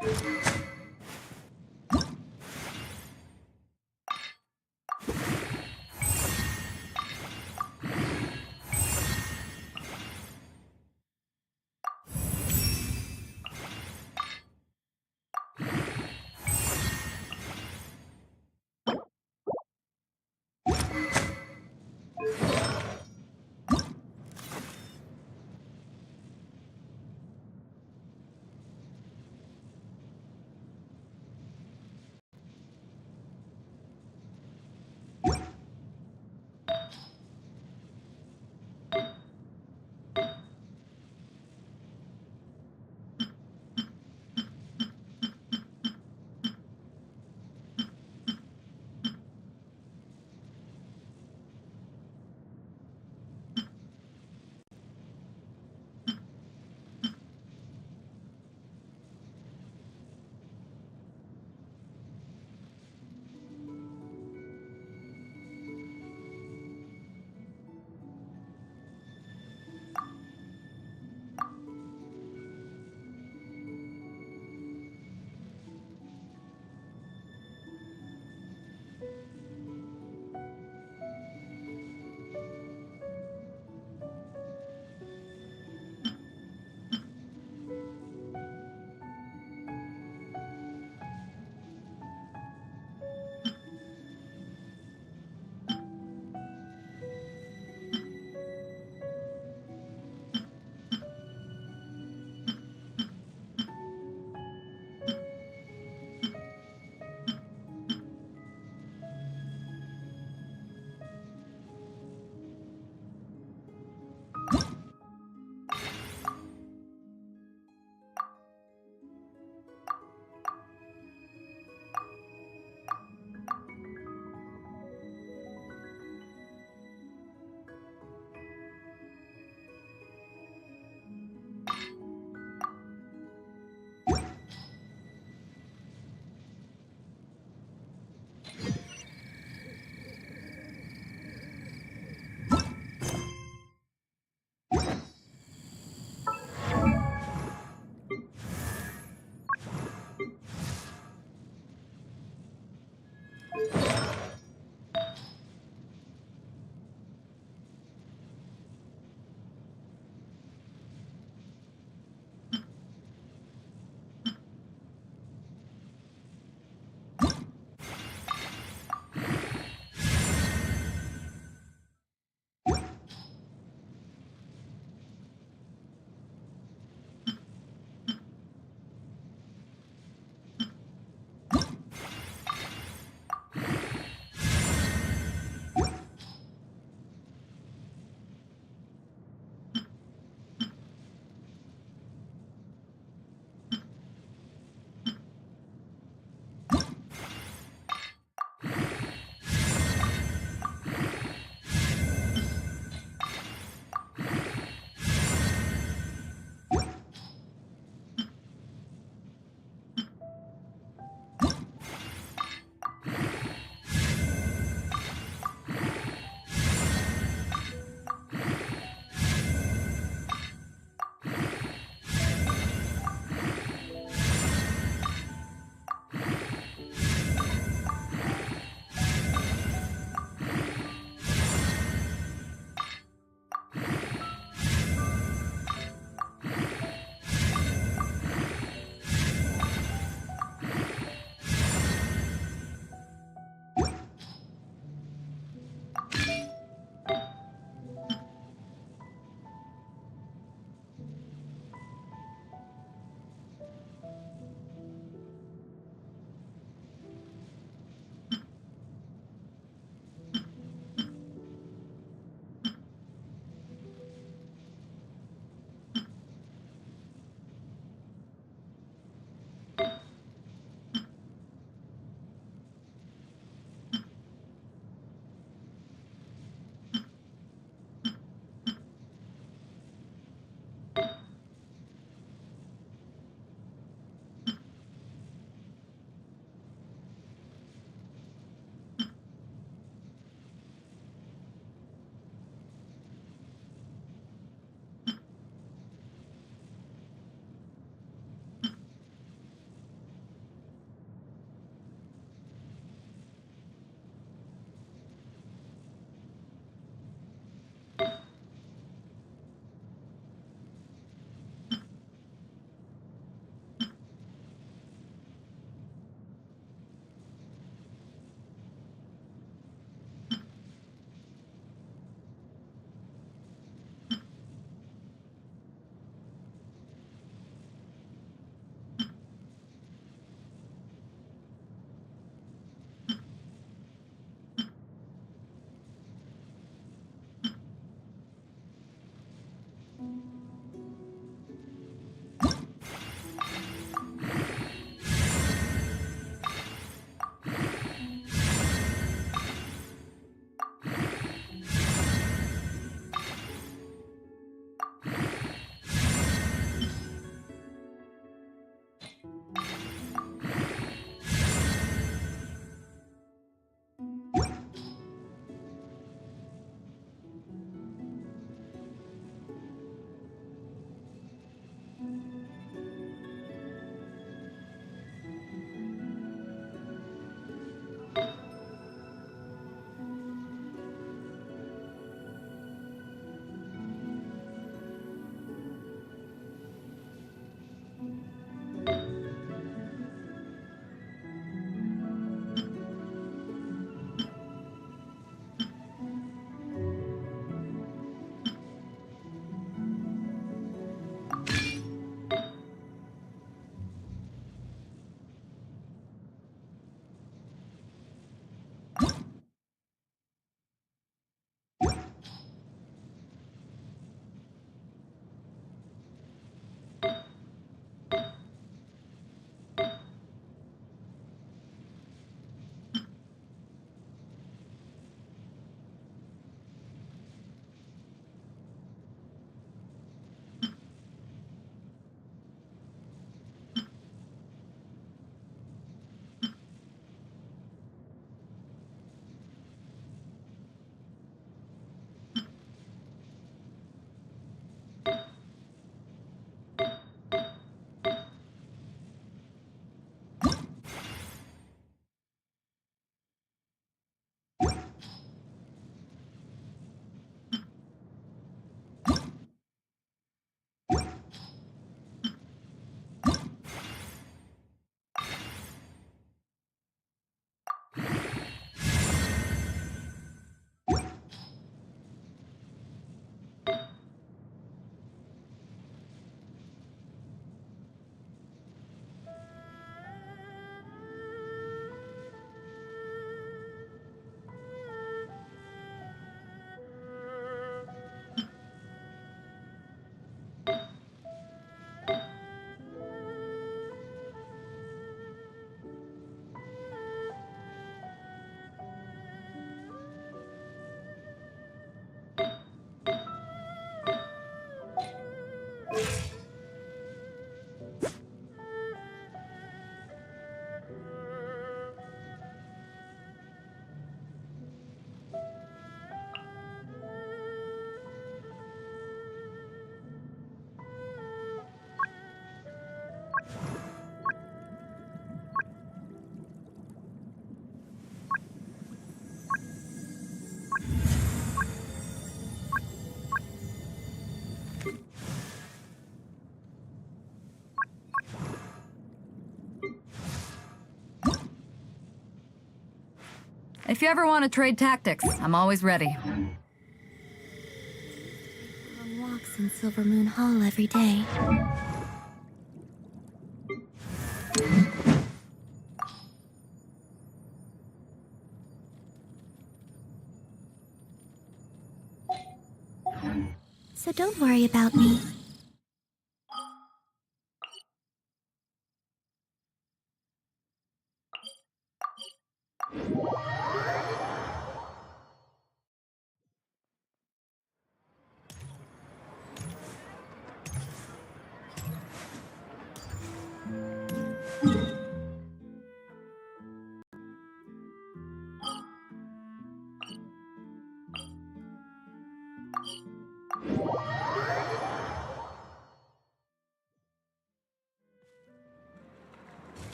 If you ever want to trade tactics, I'm always ready. On walks in Silver Moon Hall every day. So don't worry about me.